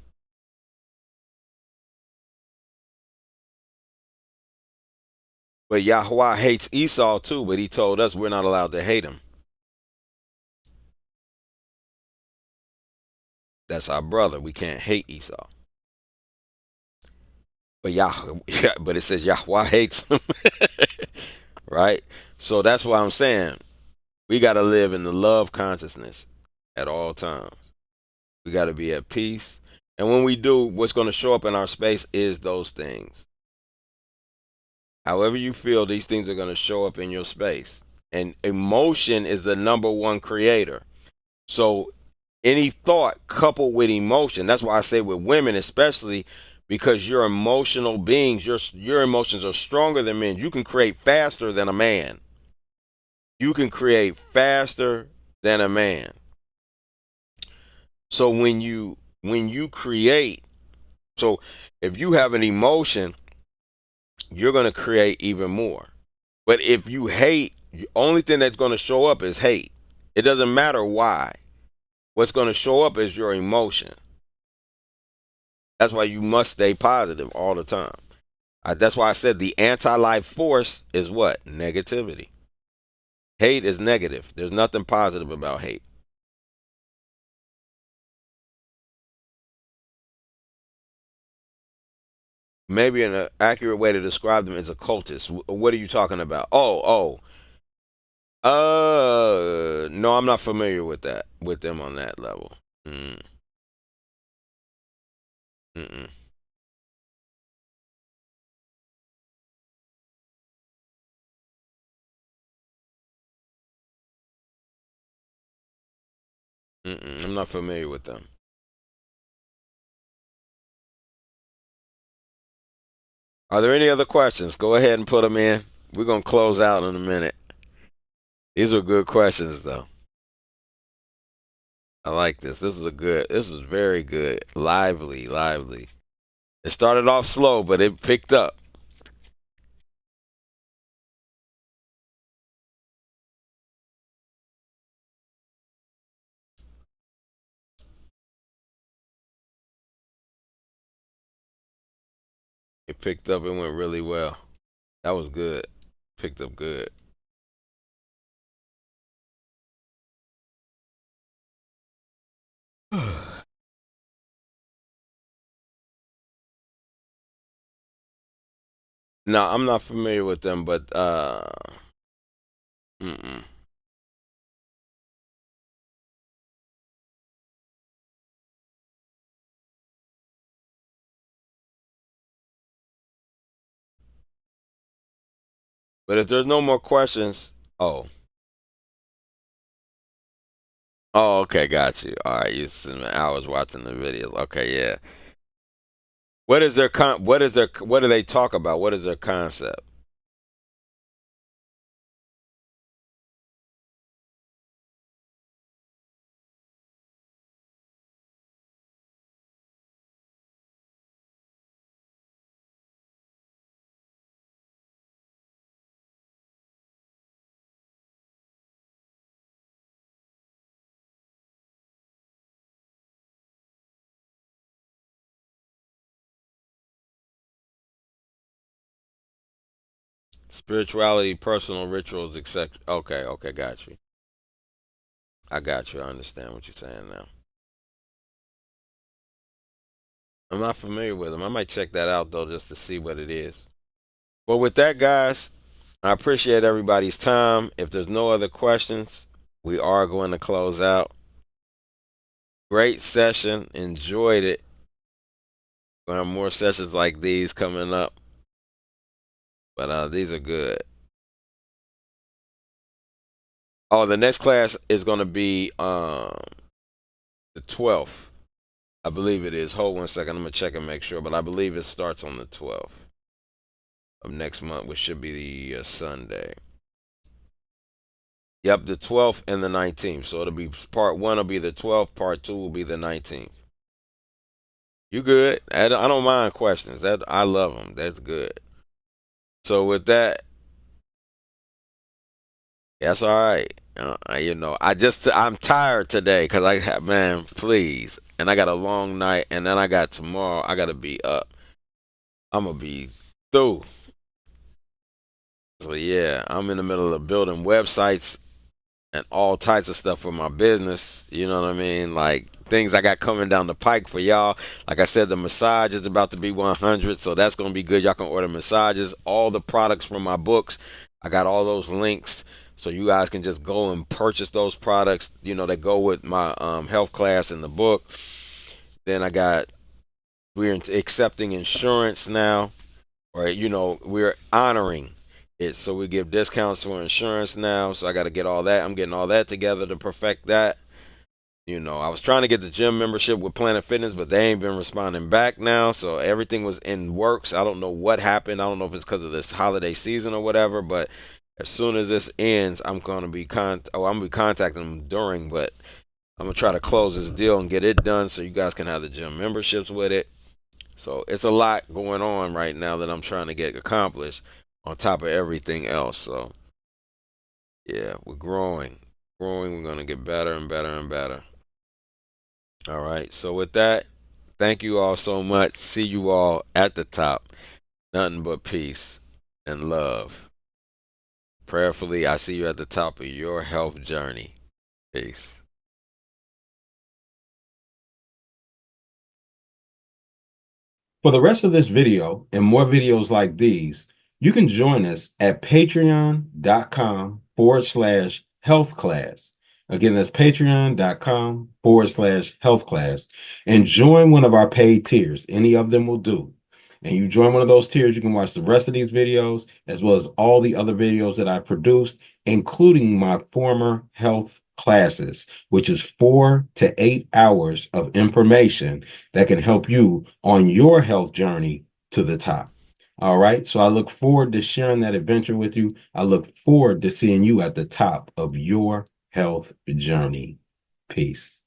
But Yahweh hates Esau too, but he told us we're not allowed to hate him. That's our brother. We can't hate Esau. But yeah, but it says Yahweh hates him, right? So that's why I'm saying we got to live in the love consciousness at all times. We got to be at peace. And when we do, what's going to show up in our space is those things. However you feel, these things are going to show up in your space. And emotion is the number one creator. So any thought coupled with emotion, that's why I say with women especially, because you're emotional beings, your emotions are stronger than men. You can create faster than a man. You can create faster than a man. So when you create, so if you have an emotion, you're going to create even more. But if you hate, the only thing that's going to show up is hate. It doesn't matter why. What's going to show up is your emotion. That's why you must stay positive all the time. That's why I said the anti-life force is what? Negativity. Hate is negative. There's nothing positive about hate. Maybe an accurate way to describe them is a cultist. What are you talking about? No, I'm not familiar with that. With them on that level. Mm, mm-mm, I'm not familiar with them. Are there any other questions? Go ahead and put them in. We're gonna close out in a minute. These are good questions, though. I like this. This was a good. This was very good. Lively, lively. It started off slow, but it picked up. It picked up and went really well. That was good. Picked up good. No, I'm not familiar with them, but mm-mm. But if there's no more questions, okay, got you. All right, you spent hours watching the videos. Okay, yeah. What is their What is their? What do they talk about? What is their concept? Spirituality, personal rituals, etc. Okay, okay, got you. I got you. I understand what you're saying now. I'm not familiar with them. I might check that out though, just to see what it is. But with that, guys, I appreciate everybody's time. If there's no other questions, we are going to close out. Great session. Enjoyed it. We'll have more sessions like these coming up. But these are good. Oh, the next class is going to be The 12th. I believe it is. Hold 1 second. I'm going to check and make sure, but I believe it starts on the 12th of next month, which should be the Sunday. Yep, the 12th and the 19th. So it'll be part one will be the 12th, part two will be the 19th. You good? I don't mind questions. That I love them. That's good. So with that, that's all right. I'm tired today because I have, man, please, and I got a long night, and then I got tomorrow. I got to be up. I'm gonna be through. So yeah, I'm in the middle of building websites and all types of stuff for my business. You know what I mean? Like things I got coming down the pike for y'all. Like I said, the massage is about to be 100, so that's gonna be good. Y'all can order massages, all the products from my books. I got all those links, so you guys can just go and purchase those products. You know, that go with my health class in the book. Then we're accepting insurance now, or we're honoring it, so we give discounts for insurance now. So I got to get all that. I'm getting all that together to perfect that. I was trying to get the gym membership with Planet Fitness, but they ain't been responding back now. So everything was in works. I don't know what happened. I don't know if it's because of this holiday season or whatever. But as soon as this ends, I'm gonna be contacting them during. But I'm gonna try to close this deal and get it done so you guys can have the gym memberships with it. So it's a lot going on right now that I'm trying to get accomplished on top of everything else. So yeah, we're growing. We're gonna get better and better and better. All right. So with that, thank you all so much. See you all at the top. Nothing but peace and love. Prayerfully, I see you at the top of your health journey. Peace. For the rest of this video and more videos like these, you can join us at patreon.com/health class. Again, that's patreon.com/health class. And join one of our paid tiers. Any of them will do. And you join one of those tiers, you can watch the rest of these videos, as well as all the other videos that I produced, including my former health classes, which is 4 to 8 hours of information that can help you on your health journey to the top. All right. So I look forward to sharing that adventure with you. I look forward to seeing you at the top of your health journey. Peace.